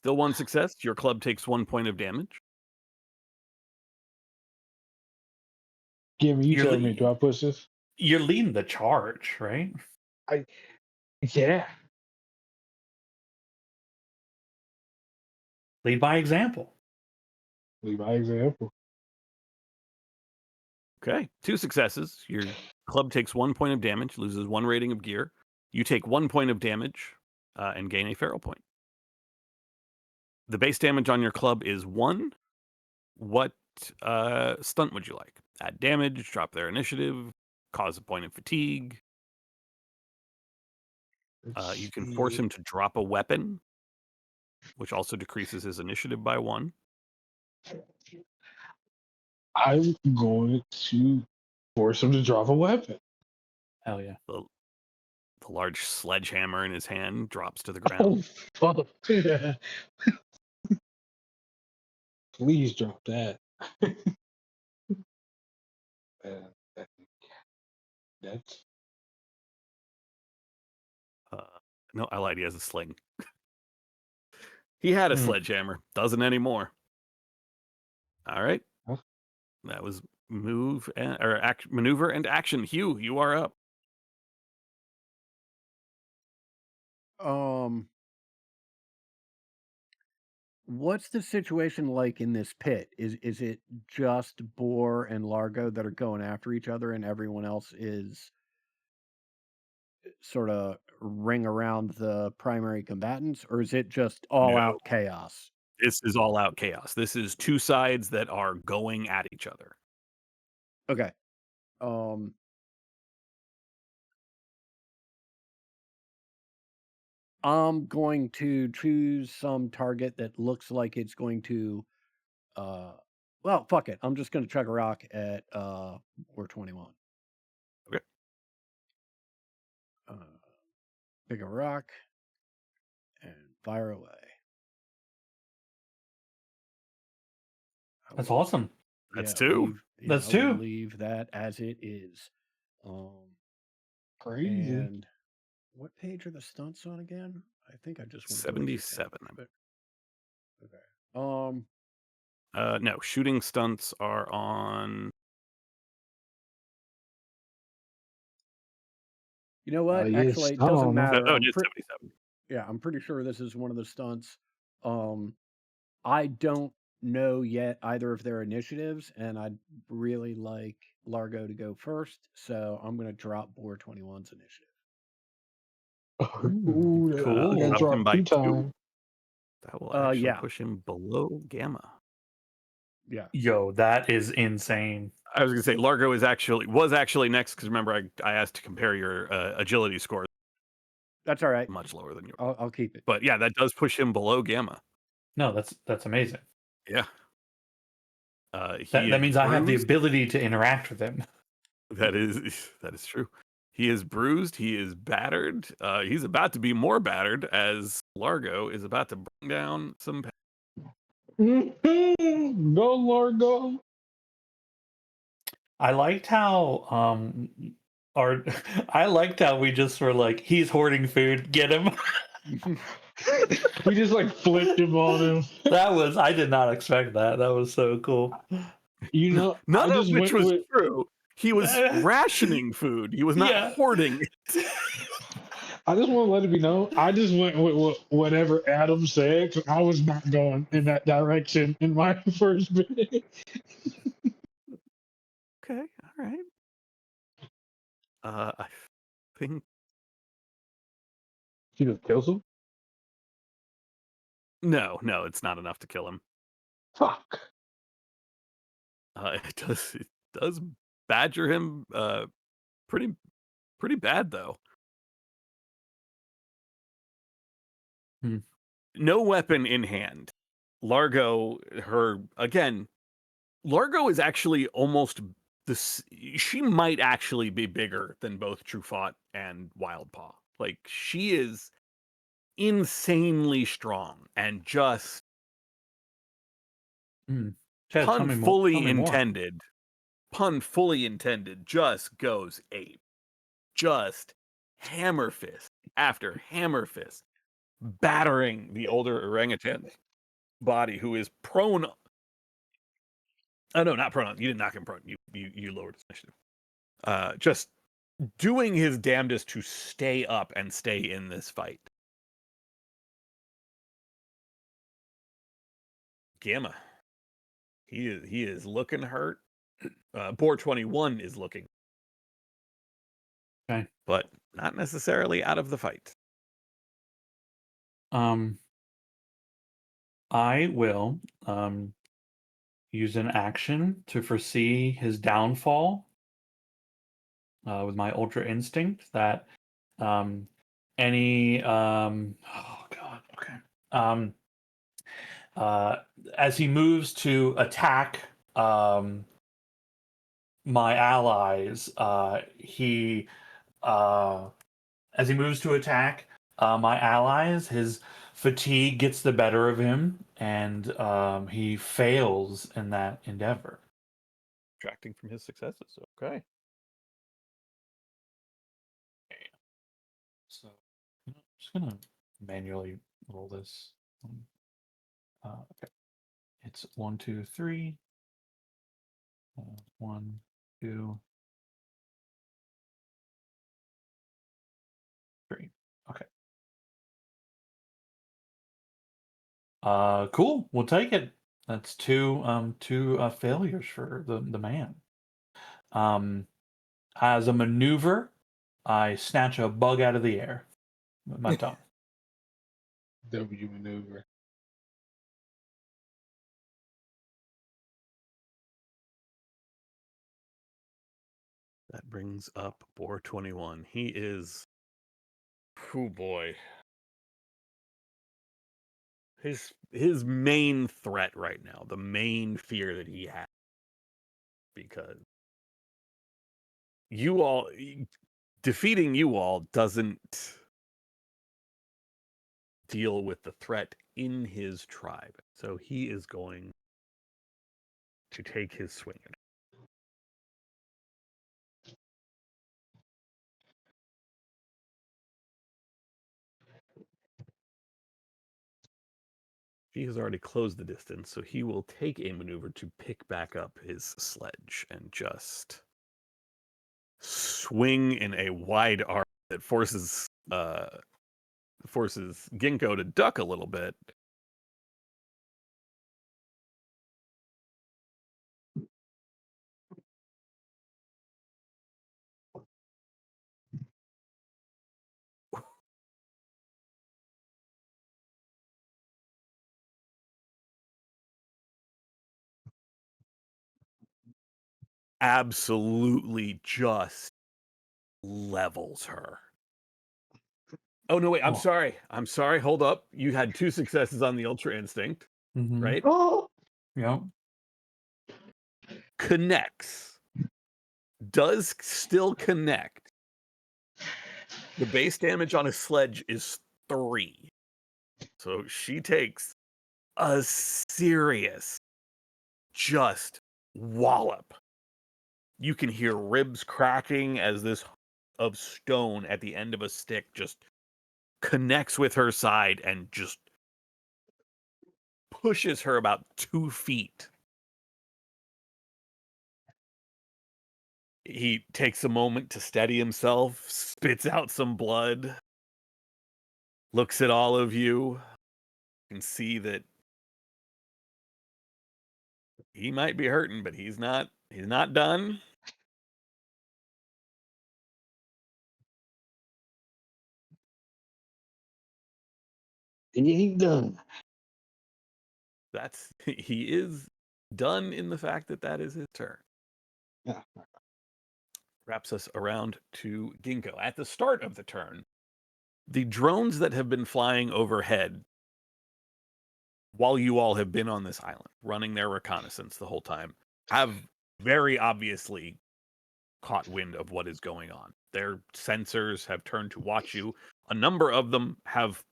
Still 1 success. Your club takes 1 point of damage. Gimme, you You're tell me. le- Do I push this? You're leading the charge, right? Yeah. Lead by example. Lead by example. Okay, 2 successes. Your club takes 1 point of damage, loses 1 rating of gear. You take 1 point of damage and gain a feral point. The base damage on your club is 1. What stunt would you like? Add damage, drop their initiative, cause a point of fatigue. You can force him to drop a weapon, which also decreases his initiative by 1. I'm going to force him to drop a weapon. Hell yeah. The large sledgehammer in his hand drops to the Oh, ground. fuck. Please drop that. That's No, I lied. He has a sling. He had a sledgehammer. Doesn't anymore. All right. Huh? That was maneuver and action. Hugh, you are up. What's the situation like in this pit? Is it just Boar and Largo that are going after each other, and everyone else is sort of ring around the primary combatants, or is it just all out chaos? This is all out chaos. This is 2 sides that are going at each other. Okay. I'm going to choose some target that looks like it's going to well, fuck it. I'm just going to chuck a rock at War 21. Okay. Pick a rock and fire away. That's awesome. That's 2. That's we'll 2. leave that as it is. Crazy. And what page are the stunts on again? I think I just went to look at 77. that. Okay. No, shooting stunts are on. You know what? Yes, Actually, it I doesn't don't know. matter. Oh, it is 77. Yeah, I'm pretty sure this is one of the stunts. I don't know yet either of their initiatives, and I'd really like Largo to go first, so I'm going to drop Boar 21's initiative. Ooh, I Cool. got Drop him dropped by 2 2. times. That will actually Yeah. push him below Gamma. Yeah. Yo, that is insane. I was gonna say Largo was actually next because remember I asked to compare your agility scores. That's all right. Much lower than yours. I'll keep it. But yeah, that does push him below Gamma. No, that's amazing. Yeah. That means I have the bruised. ability to interact with him. That is true. He is bruised. He is battered. He's about to be more battered as Largo is about to bring down some. Go, Lord, go. I liked how I liked how we just were like, he's hoarding food, get him. We just like flipped him on him. I did not expect that. That was so cool. You know, None I of just which went was with. true. He was rationing food. He was not Yeah. hoarding it. I just want to let it be known. I just went with whatever Adam said 'cause I was not going in that direction in my first bit. Okay, all right. I think She just kills him. no, it's not enough to kill him. Fuck. It does badger him pretty bad though. No weapon in hand. Largo is actually almost this. She might actually be bigger than both Truffaut and Wildpaw. Like she is insanely strong and just Chad, pun fully tell me more. intended, just goes ape. Just hammer fist after hammer fist, battering the older orangutan's body, who is prone. Oh no, not prone. You didn't knock him prone. You lowered his initiative. Just doing his damnedest to stay up and stay in this fight. Gamma. He is looking hurt. Boar 21 is looking. Okay. But not necessarily out of the fight. I will use an action to foresee his downfall with my Ultra Instinct. That any oh god, okay. As he moves to attack my allies, as he moves to attack my allies, his fatigue gets the better of him, and he fails in that endeavor. Subtracting from his successes. Okay. So I'm just gonna manually roll this. Okay, it's 1, 2, 3. 1, 2, 3. Okay. Cool. We'll take it. That's two failures for the man. As a maneuver, I snatch a bug out of the air with my tongue. W maneuver. That brings up Boar 21. He is. Oh boy. His main threat right now, the main fear that he has, because defeating you all doesn't deal with the threat in his tribe. So he is going to take his swing. He has already closed the distance, so he will take a maneuver to pick back up his sledge and just swing in a wide arc that forces Ginkgo to duck a little bit. Absolutely just levels her. Oh, no, wait, I'm sorry. I'm sorry. Hold up. You had 2 successes on the Ultra Instinct, right? Oh, Yeah. Connects. Does still connect. The base damage on a sledge is 3. So she takes a serious just wallop. You can hear ribs cracking as this of stone at the end of a stick just connects with her side and just pushes her about 2 feet. He takes a moment to steady himself, spits out some blood, looks at all of you, and see that he might be hurting, but he's not done. he ain't done. He is done in the fact that is his turn. Yeah. Wraps us around to Ginkgo. At the start of the turn, the drones that have been flying overhead while you all have been on this island, running their reconnaissance the whole time, have very obviously caught wind of what is going on. Their sensors have turned to watch you. A number of them have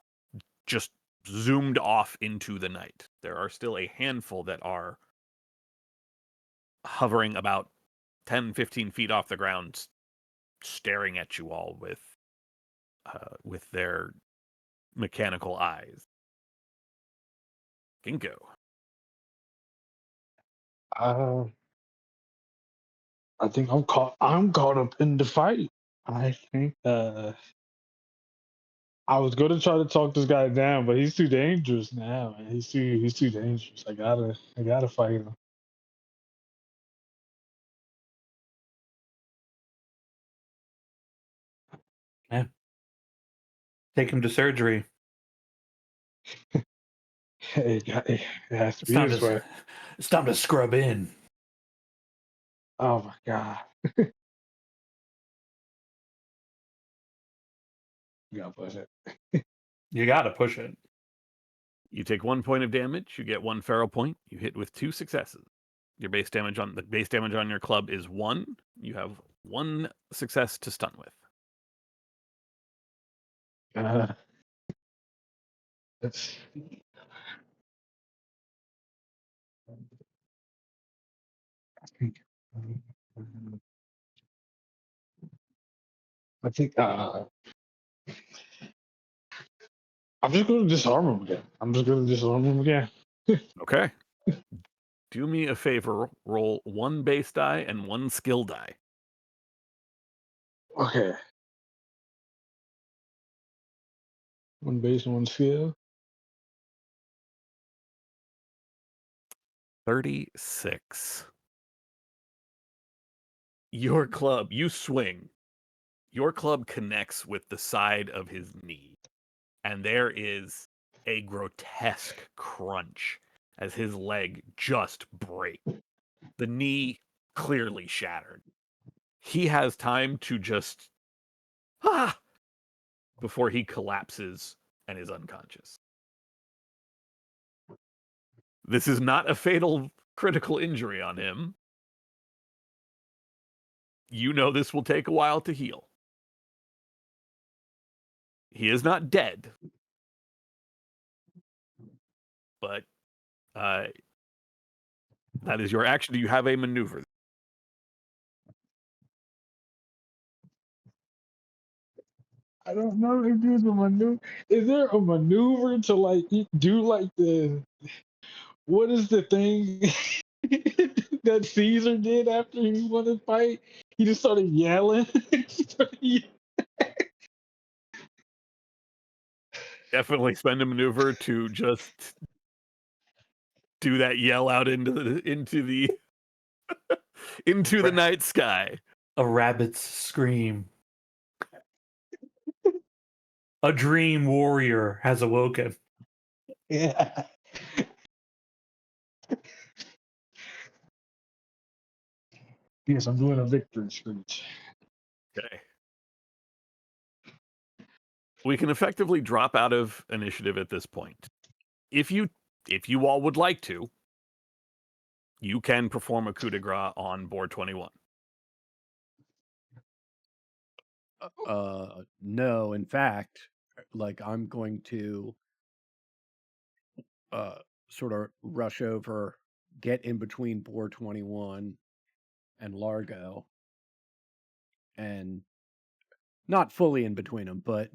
just zoomed off into the night. There are still a handful that are hovering about 10, 15 feet off the ground, staring at you all with their mechanical eyes. Ginkgo. Uh, I think I'm caught up in the fight. I think I was gonna try to talk this guy down, but he's too dangerous now, man. He's too dangerous. I gotta fight him. Yeah. Take him to surgery. It has to be this way. It's time to scrub in. Oh my god. You gotta push it. You got to push it. You take 1 point of damage. You get 1 feral point. You hit with 2 successes. Your base damage on your club is 1. You have 1 success to stun with. Let's see. I think I'm just gonna disarm him again. Okay. Do me a favor. Roll 1 base die and 1 skill die. Okay. One base and one skill. 36. Your club, you swing. Your club connects with the side of his knee, and there is a grotesque crunch as his leg just breaks. The knee clearly shattered. He has time to just before he collapses and is unconscious. This is not a fatal critical injury on him. You know this will take a while to heal. He is not dead, but that is your action. Do you have a maneuver? I don't know if there's a maneuver. Is there a maneuver to like do like the what is the thing that Caesar did after he won his fight? He just started yelling. Definitely spend a maneuver to just do that yell out into the into the night sky. A rabbit's scream. A dream warrior has awoken. Yeah. Yes, I'm doing a victory speech. Okay. We can effectively drop out of initiative at this point. If you all would like to, you can perform a coup de grace on board 21. No, in fact, like I'm going to sort of rush over, get in between board 21 and Largo, and not fully in between them, but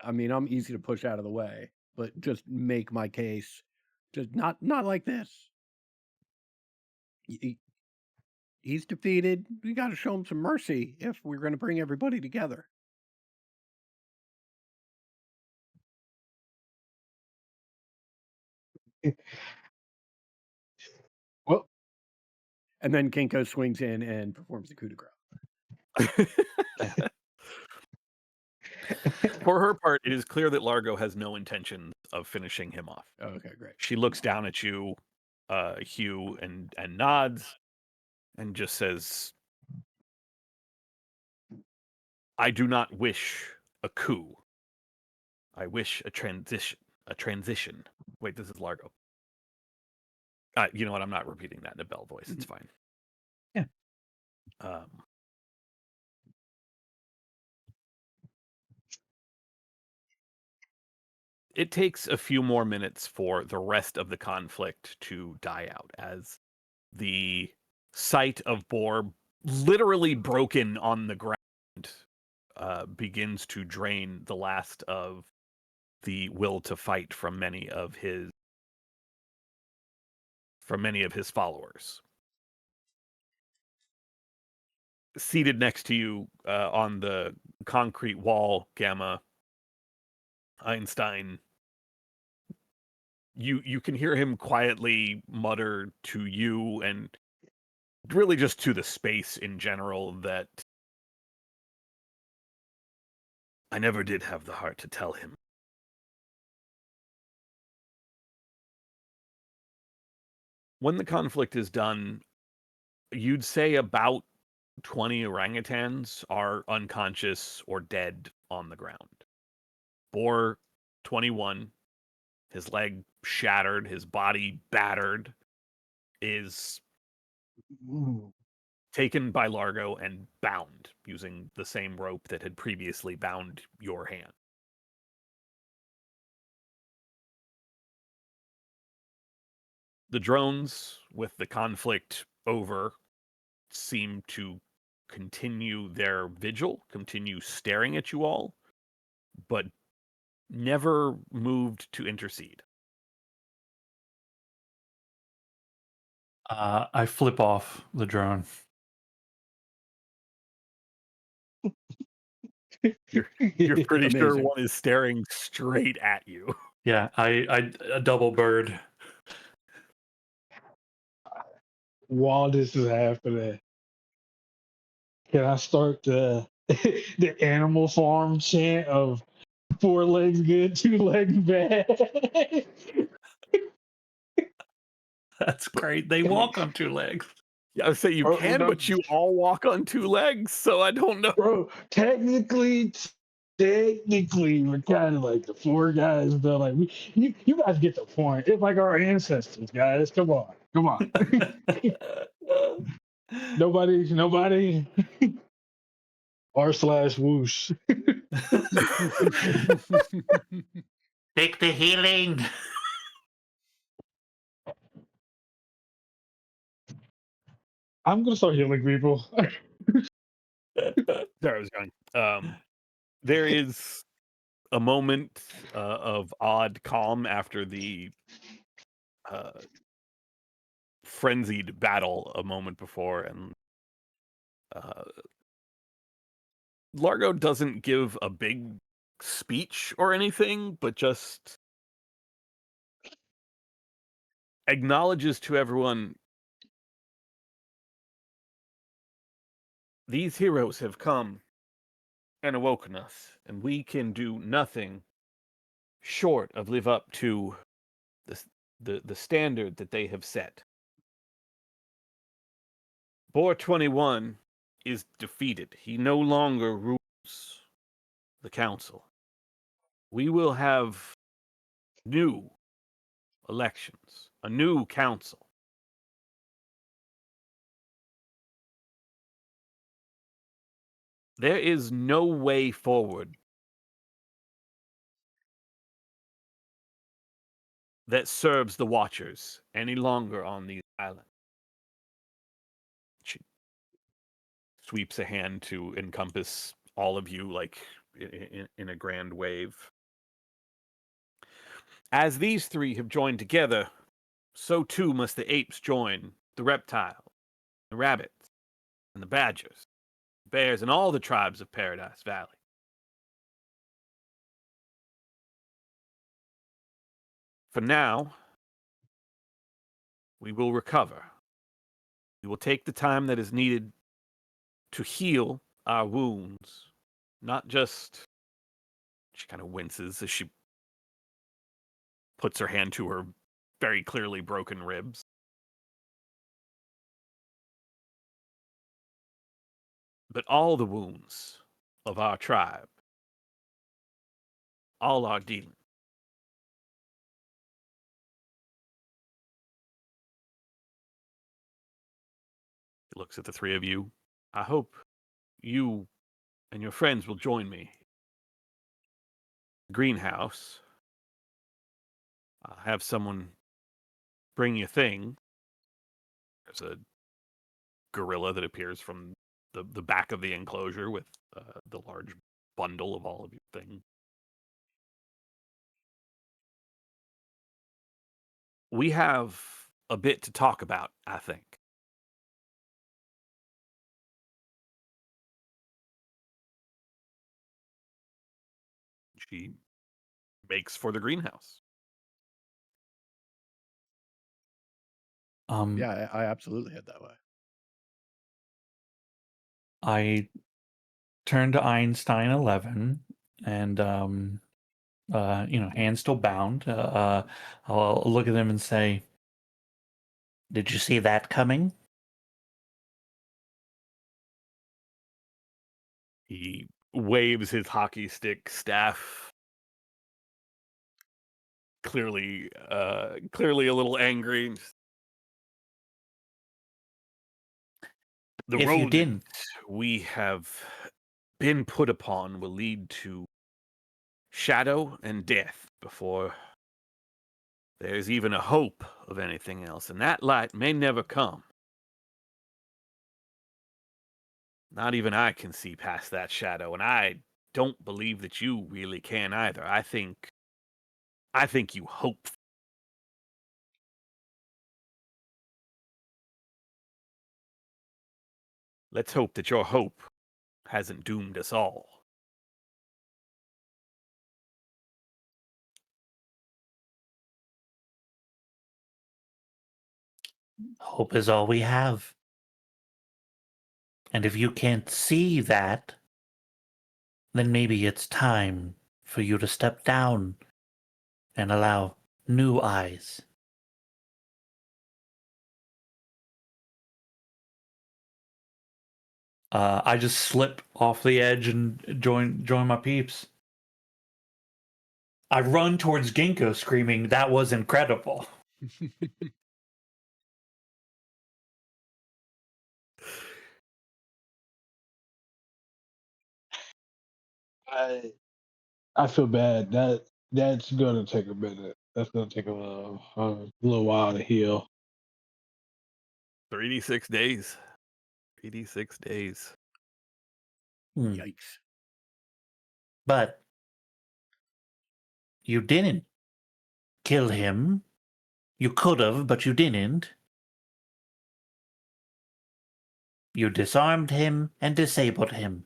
I mean, I'm easy to push out of the way, but just make my case, just not like this. He's defeated. We got to show him some mercy if we're going to bring everybody together. Well, And then Kinko swings in and performs the coup de grace. For her part, it is clear that Largo has no intention of finishing him off. Okay, great. She looks down at you, Hugh, and nods, and just says, "I do not wish a coup. I wish a transition. A transition." Wait, this is Largo. You know what? I'm not repeating that in a Bell voice. It's fine. Yeah. It takes a few more minutes for the rest of the conflict to die out as the sight of Boar literally broken on the ground begins to drain the last of the will to fight from many of his followers. Seated next to you on the concrete wall, Gamma, Einstein, you can hear him quietly mutter to you and really just to the space in general that I never did have the heart to tell him. When the conflict is done, you'd say about 20 orangutans are unconscious or dead on the ground. Boar 21, his leg shattered, his body battered, is taken by Largo and bound using the same rope that had previously bound your hand. The drones, with the conflict over, seem to continue their vigil, continue staring at you all, but never moved to intercede. I flip off the drone. You're pretty sure Amazing. one is staring straight at you. Yeah, I a double bird. while this is happening, can I start the the Animal Farm chant of 4 legs good, 2 legs bad? That's great. They walk on 2 legs. Yeah, I would say you Bro, can, no, but you all walk on 2 legs, so I don't know. bro, technically, we're kind of like the 4 guys, but like you guys get the point. It's like our ancestors, guys. Come on. Nobody r/whoosh. Take the healing. I'm gonna start healing people. There I was going. There is a moment of odd calm after the frenzied battle a moment before, and Largo doesn't give a big speech or anything, but just acknowledges to everyone, these heroes have come and awoken us, and we can do nothing short of live up to the standard that they have set. Boar 21 is defeated. He no longer rules the council. We will have new elections, a new council. There is no way forward that serves the Watchers any longer on the island. She sweeps a hand to encompass all of you like in a grand wave. As these three have joined together, so too must the apes join the reptiles, the rabbits, and the badgers, the bears, and all the tribes of Paradise Valley. For now, we will recover. We will take the time that is needed to heal our wounds, not just... She kind of winces as she puts her hand to her very clearly broken ribs. But all the wounds of our tribe, all our dealings. She looks at the three of you. I hope you and your friends will join me. Greenhouse. I'll have someone bring you a thing. There's a gorilla that appears from the back of the enclosure with the large bundle of all of your things. We have a bit to talk about, I think. She makes for the greenhouse. Yeah, I absolutely head that way. I turn to Einstein 11 and hands still bound. I'll look at him and say, Did you see that coming? He waves his hockey stick staff, clearly a little angry. The If you road didn't, we have been put upon will lead to shadow and death before there's even a hope of anything else, and that light may never come. Not even I can see past that shadow, and I don't believe that you really can either. I think you hope. Let's hope that your hope hasn't doomed us all. hope is all we have. And if you can't see that, then maybe it's time for you to step down and allow new eyes. I just slip off the edge and join my peeps. I run towards Ginkgo screaming, "That was incredible." I feel bad. That's gonna take a minute. That's gonna take a little while to heal. 3d6 days. 3d6 days. Hmm. Yikes. But you didn't kill him. You could have, but you didn't. You disarmed him and disabled him.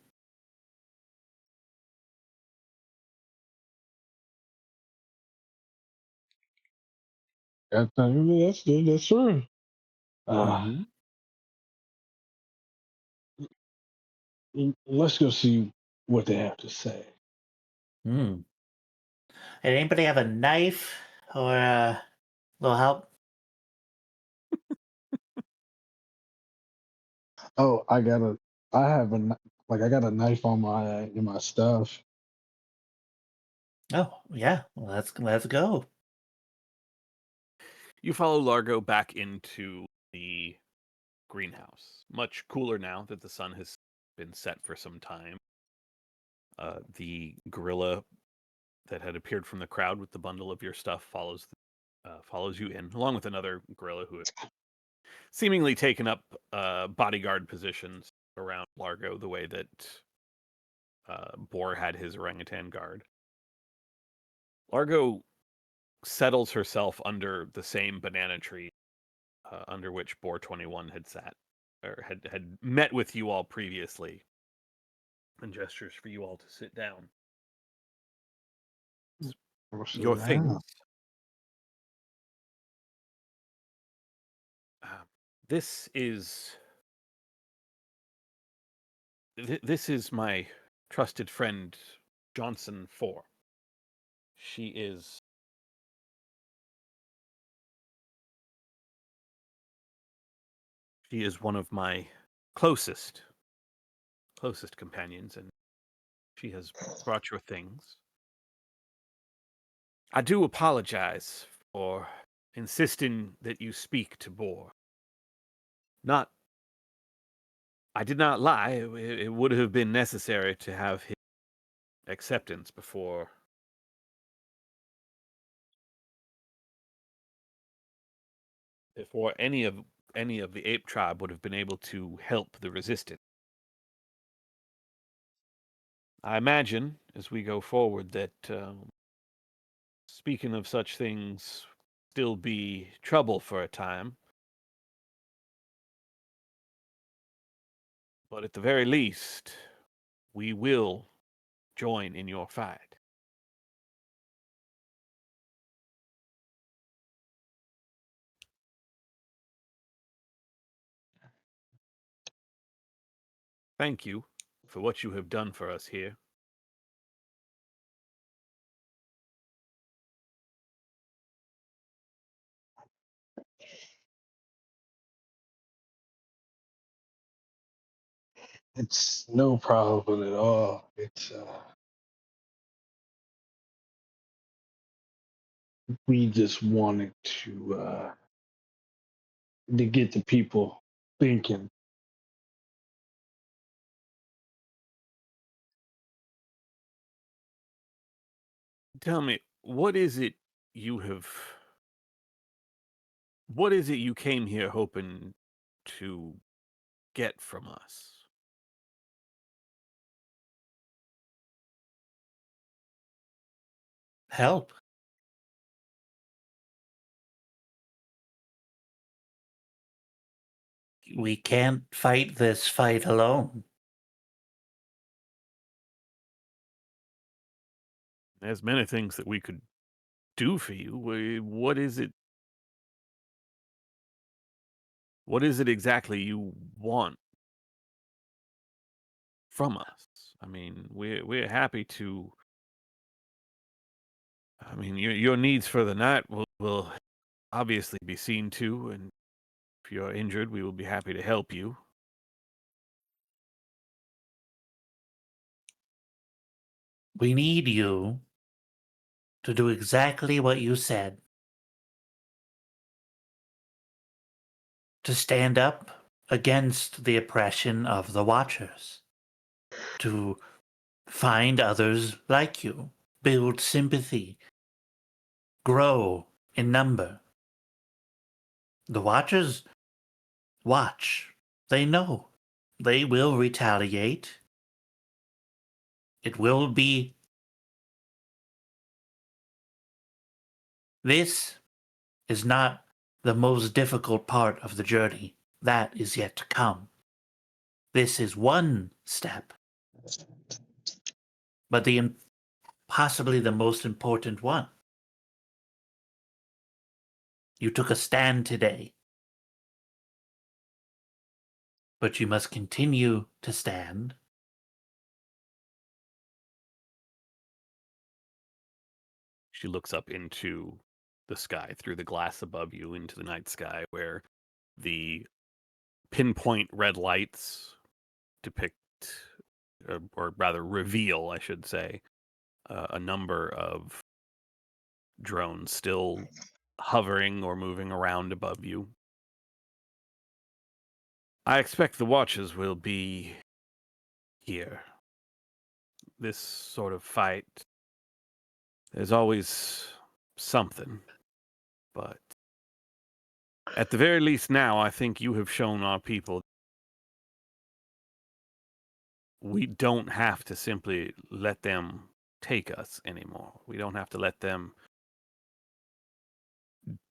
That's true. Mhm. Let's go see what they have to say. Hmm. Anybody have a knife or a little help? Oh, I have I got a knife on my in my stuff. Oh, yeah. Well, let's go. You follow Largo back into the greenhouse. Much cooler now that the sun has been set for some time. The gorilla that had appeared from the crowd with the bundle of your stuff follows you in, along with another gorilla who has seemingly taken up bodyguard positions around Largo the way that Boar had his orangutan guard. Largo settles herself under the same banana tree under which Boar 21 had sat, or had met with you all previously, and gestures for you all to sit down. Your things. This is this is my trusted friend Johnson 4. She is one of my closest companions, and she has brought your things. I do apologize for insisting that you speak to Boar. I did not lie. It would have been necessary to have his acceptance before any of the ape tribe would have been able to help the resistance. I imagine, as we go forward, that speaking of such things still be trouble for a time. But at the very least, we will join in your fight. Thank you for what you have done for us here. It's no problem at all. It's we just wanted to get the people thinking. Tell me, what is it you came here hoping to get from us? Help. We can't fight this fight alone. There's many things that we could do for you. What is it? What is it exactly you want from us? I mean, we're happy to. I mean, your needs for the night will obviously be seen to, and if you're injured, we will be happy to help you. We need you to do exactly what you said. To stand up against the oppression of the Watchers. To find others like you. Build sympathy. Grow in number. The Watchers watch. They know. They will retaliate. It will be This is not the most difficult part of the journey. That is yet to come. This is one step, but possibly the most important one. You took a stand today, but you must continue to stand. She looks up into the sky through the glass above you into the night sky where the pinpoint red lights depict, or rather reveal, I should say, a number of drones still hovering or moving around above you. I expect the watches will be here. This sort of fight, there's always something, but at the very least now, I think you have shown our people we don't have to simply let them take us anymore. We don't have to let them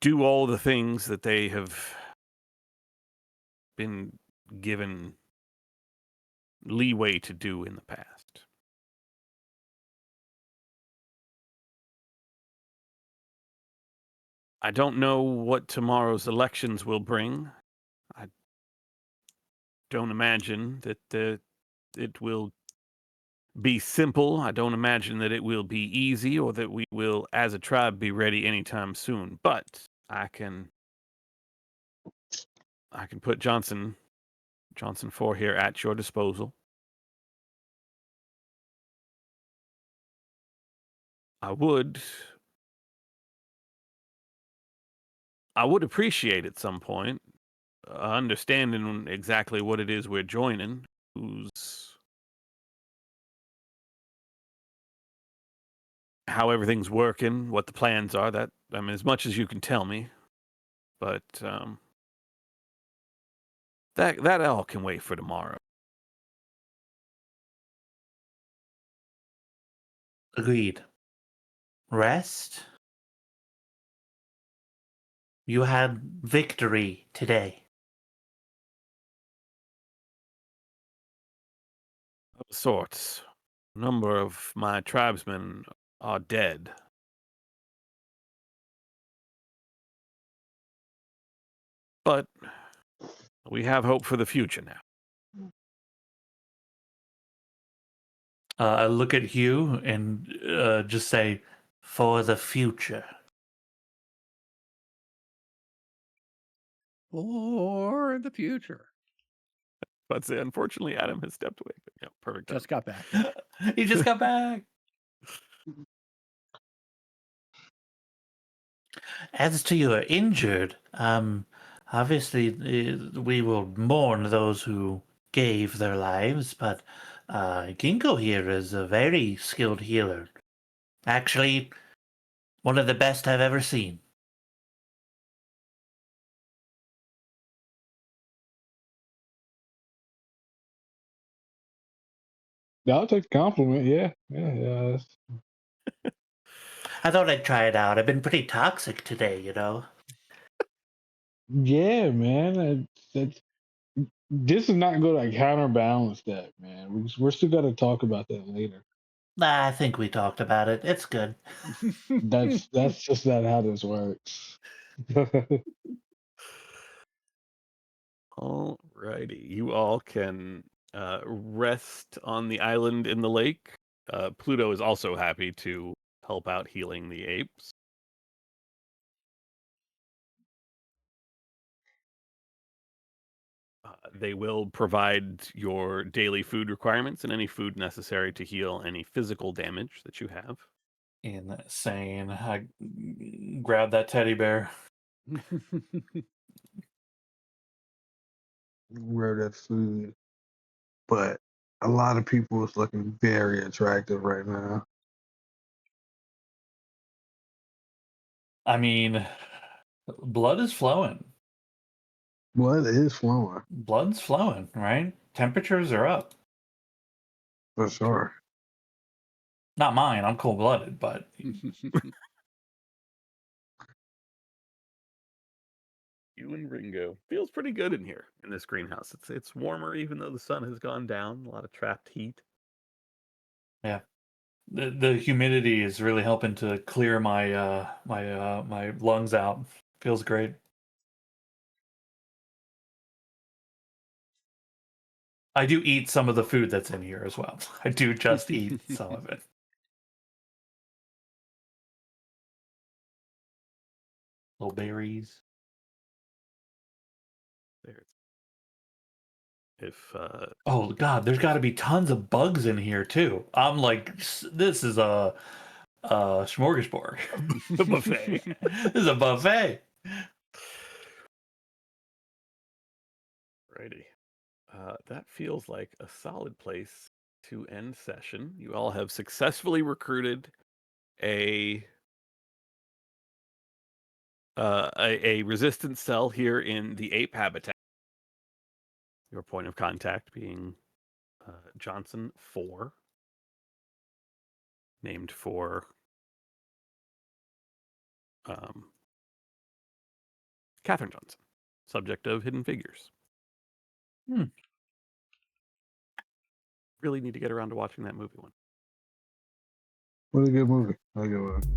do all the things that they have been given leeway to do in the past. I don't know what tomorrow's elections will bring. I don't imagine that it will be simple. I don't imagine that it will be easy or that we will, as a tribe, be ready anytime soon. But I can put Johnson 4 here at your disposal. I would appreciate at some point understanding exactly what it is we're joining, how everything's working, what the plans are. That, I mean, as much as you can tell me, but that all can wait for tomorrow. Agreed. Rest. You had victory today. Of sorts. A number of my tribesmen are dead. But we have hope for the future now. I look at Hugh and just say, for the future. For the future. But say, unfortunately, Adam has stepped away. But, yeah, perfect. Just got back. He just got back. As to your injured, obviously we will mourn those who gave their lives, but Ginkgo here is a very skilled healer. Actually, one of the best I've ever seen. Yeah, I'll take the compliment. Yeah. I thought I'd try it out. I've been pretty toxic today, you know. Yeah, man. This is not going to counterbalance that, man. We're still got to talk about that later. Nah, I think we talked about it. It's good. That's just not how this works. Alrighty. You all can rest on the island in the lake. Pluto is also happy to help out healing the apes. They will provide your daily food requirements and any food necessary to heal any physical damage that you have. Insane. I grab that teddy bear. Where that food, but a lot of people is looking very attractive right now. I mean, blood is flowing. Blood is flowing Blood's flowing, right? Temperatures are up. for sure. Not mine. I'm cold-blooded, but You and Ringo. Feels pretty good in here in this greenhouse. It's warmer even though the sun has gone down. A lot of trapped heat. Yeah. The humidity is really helping to clear my my lungs out. Feels great. I do eat some of the food that's in here as well. I do just eat some of it. Little berries. There. If Oh God, there's got to be tons of bugs in here too. I'm like, this is a smorgasbord. a buffet. This is a buffet. Righty. That feels like a solid place to end session. You all have successfully recruited a resistance cell here in the ape habitat. Your point of contact being Johnson 4, named for Catherine Johnson, subject of Hidden Figures. Really need to get around to watching that movie one. Really good movie. Really good movie.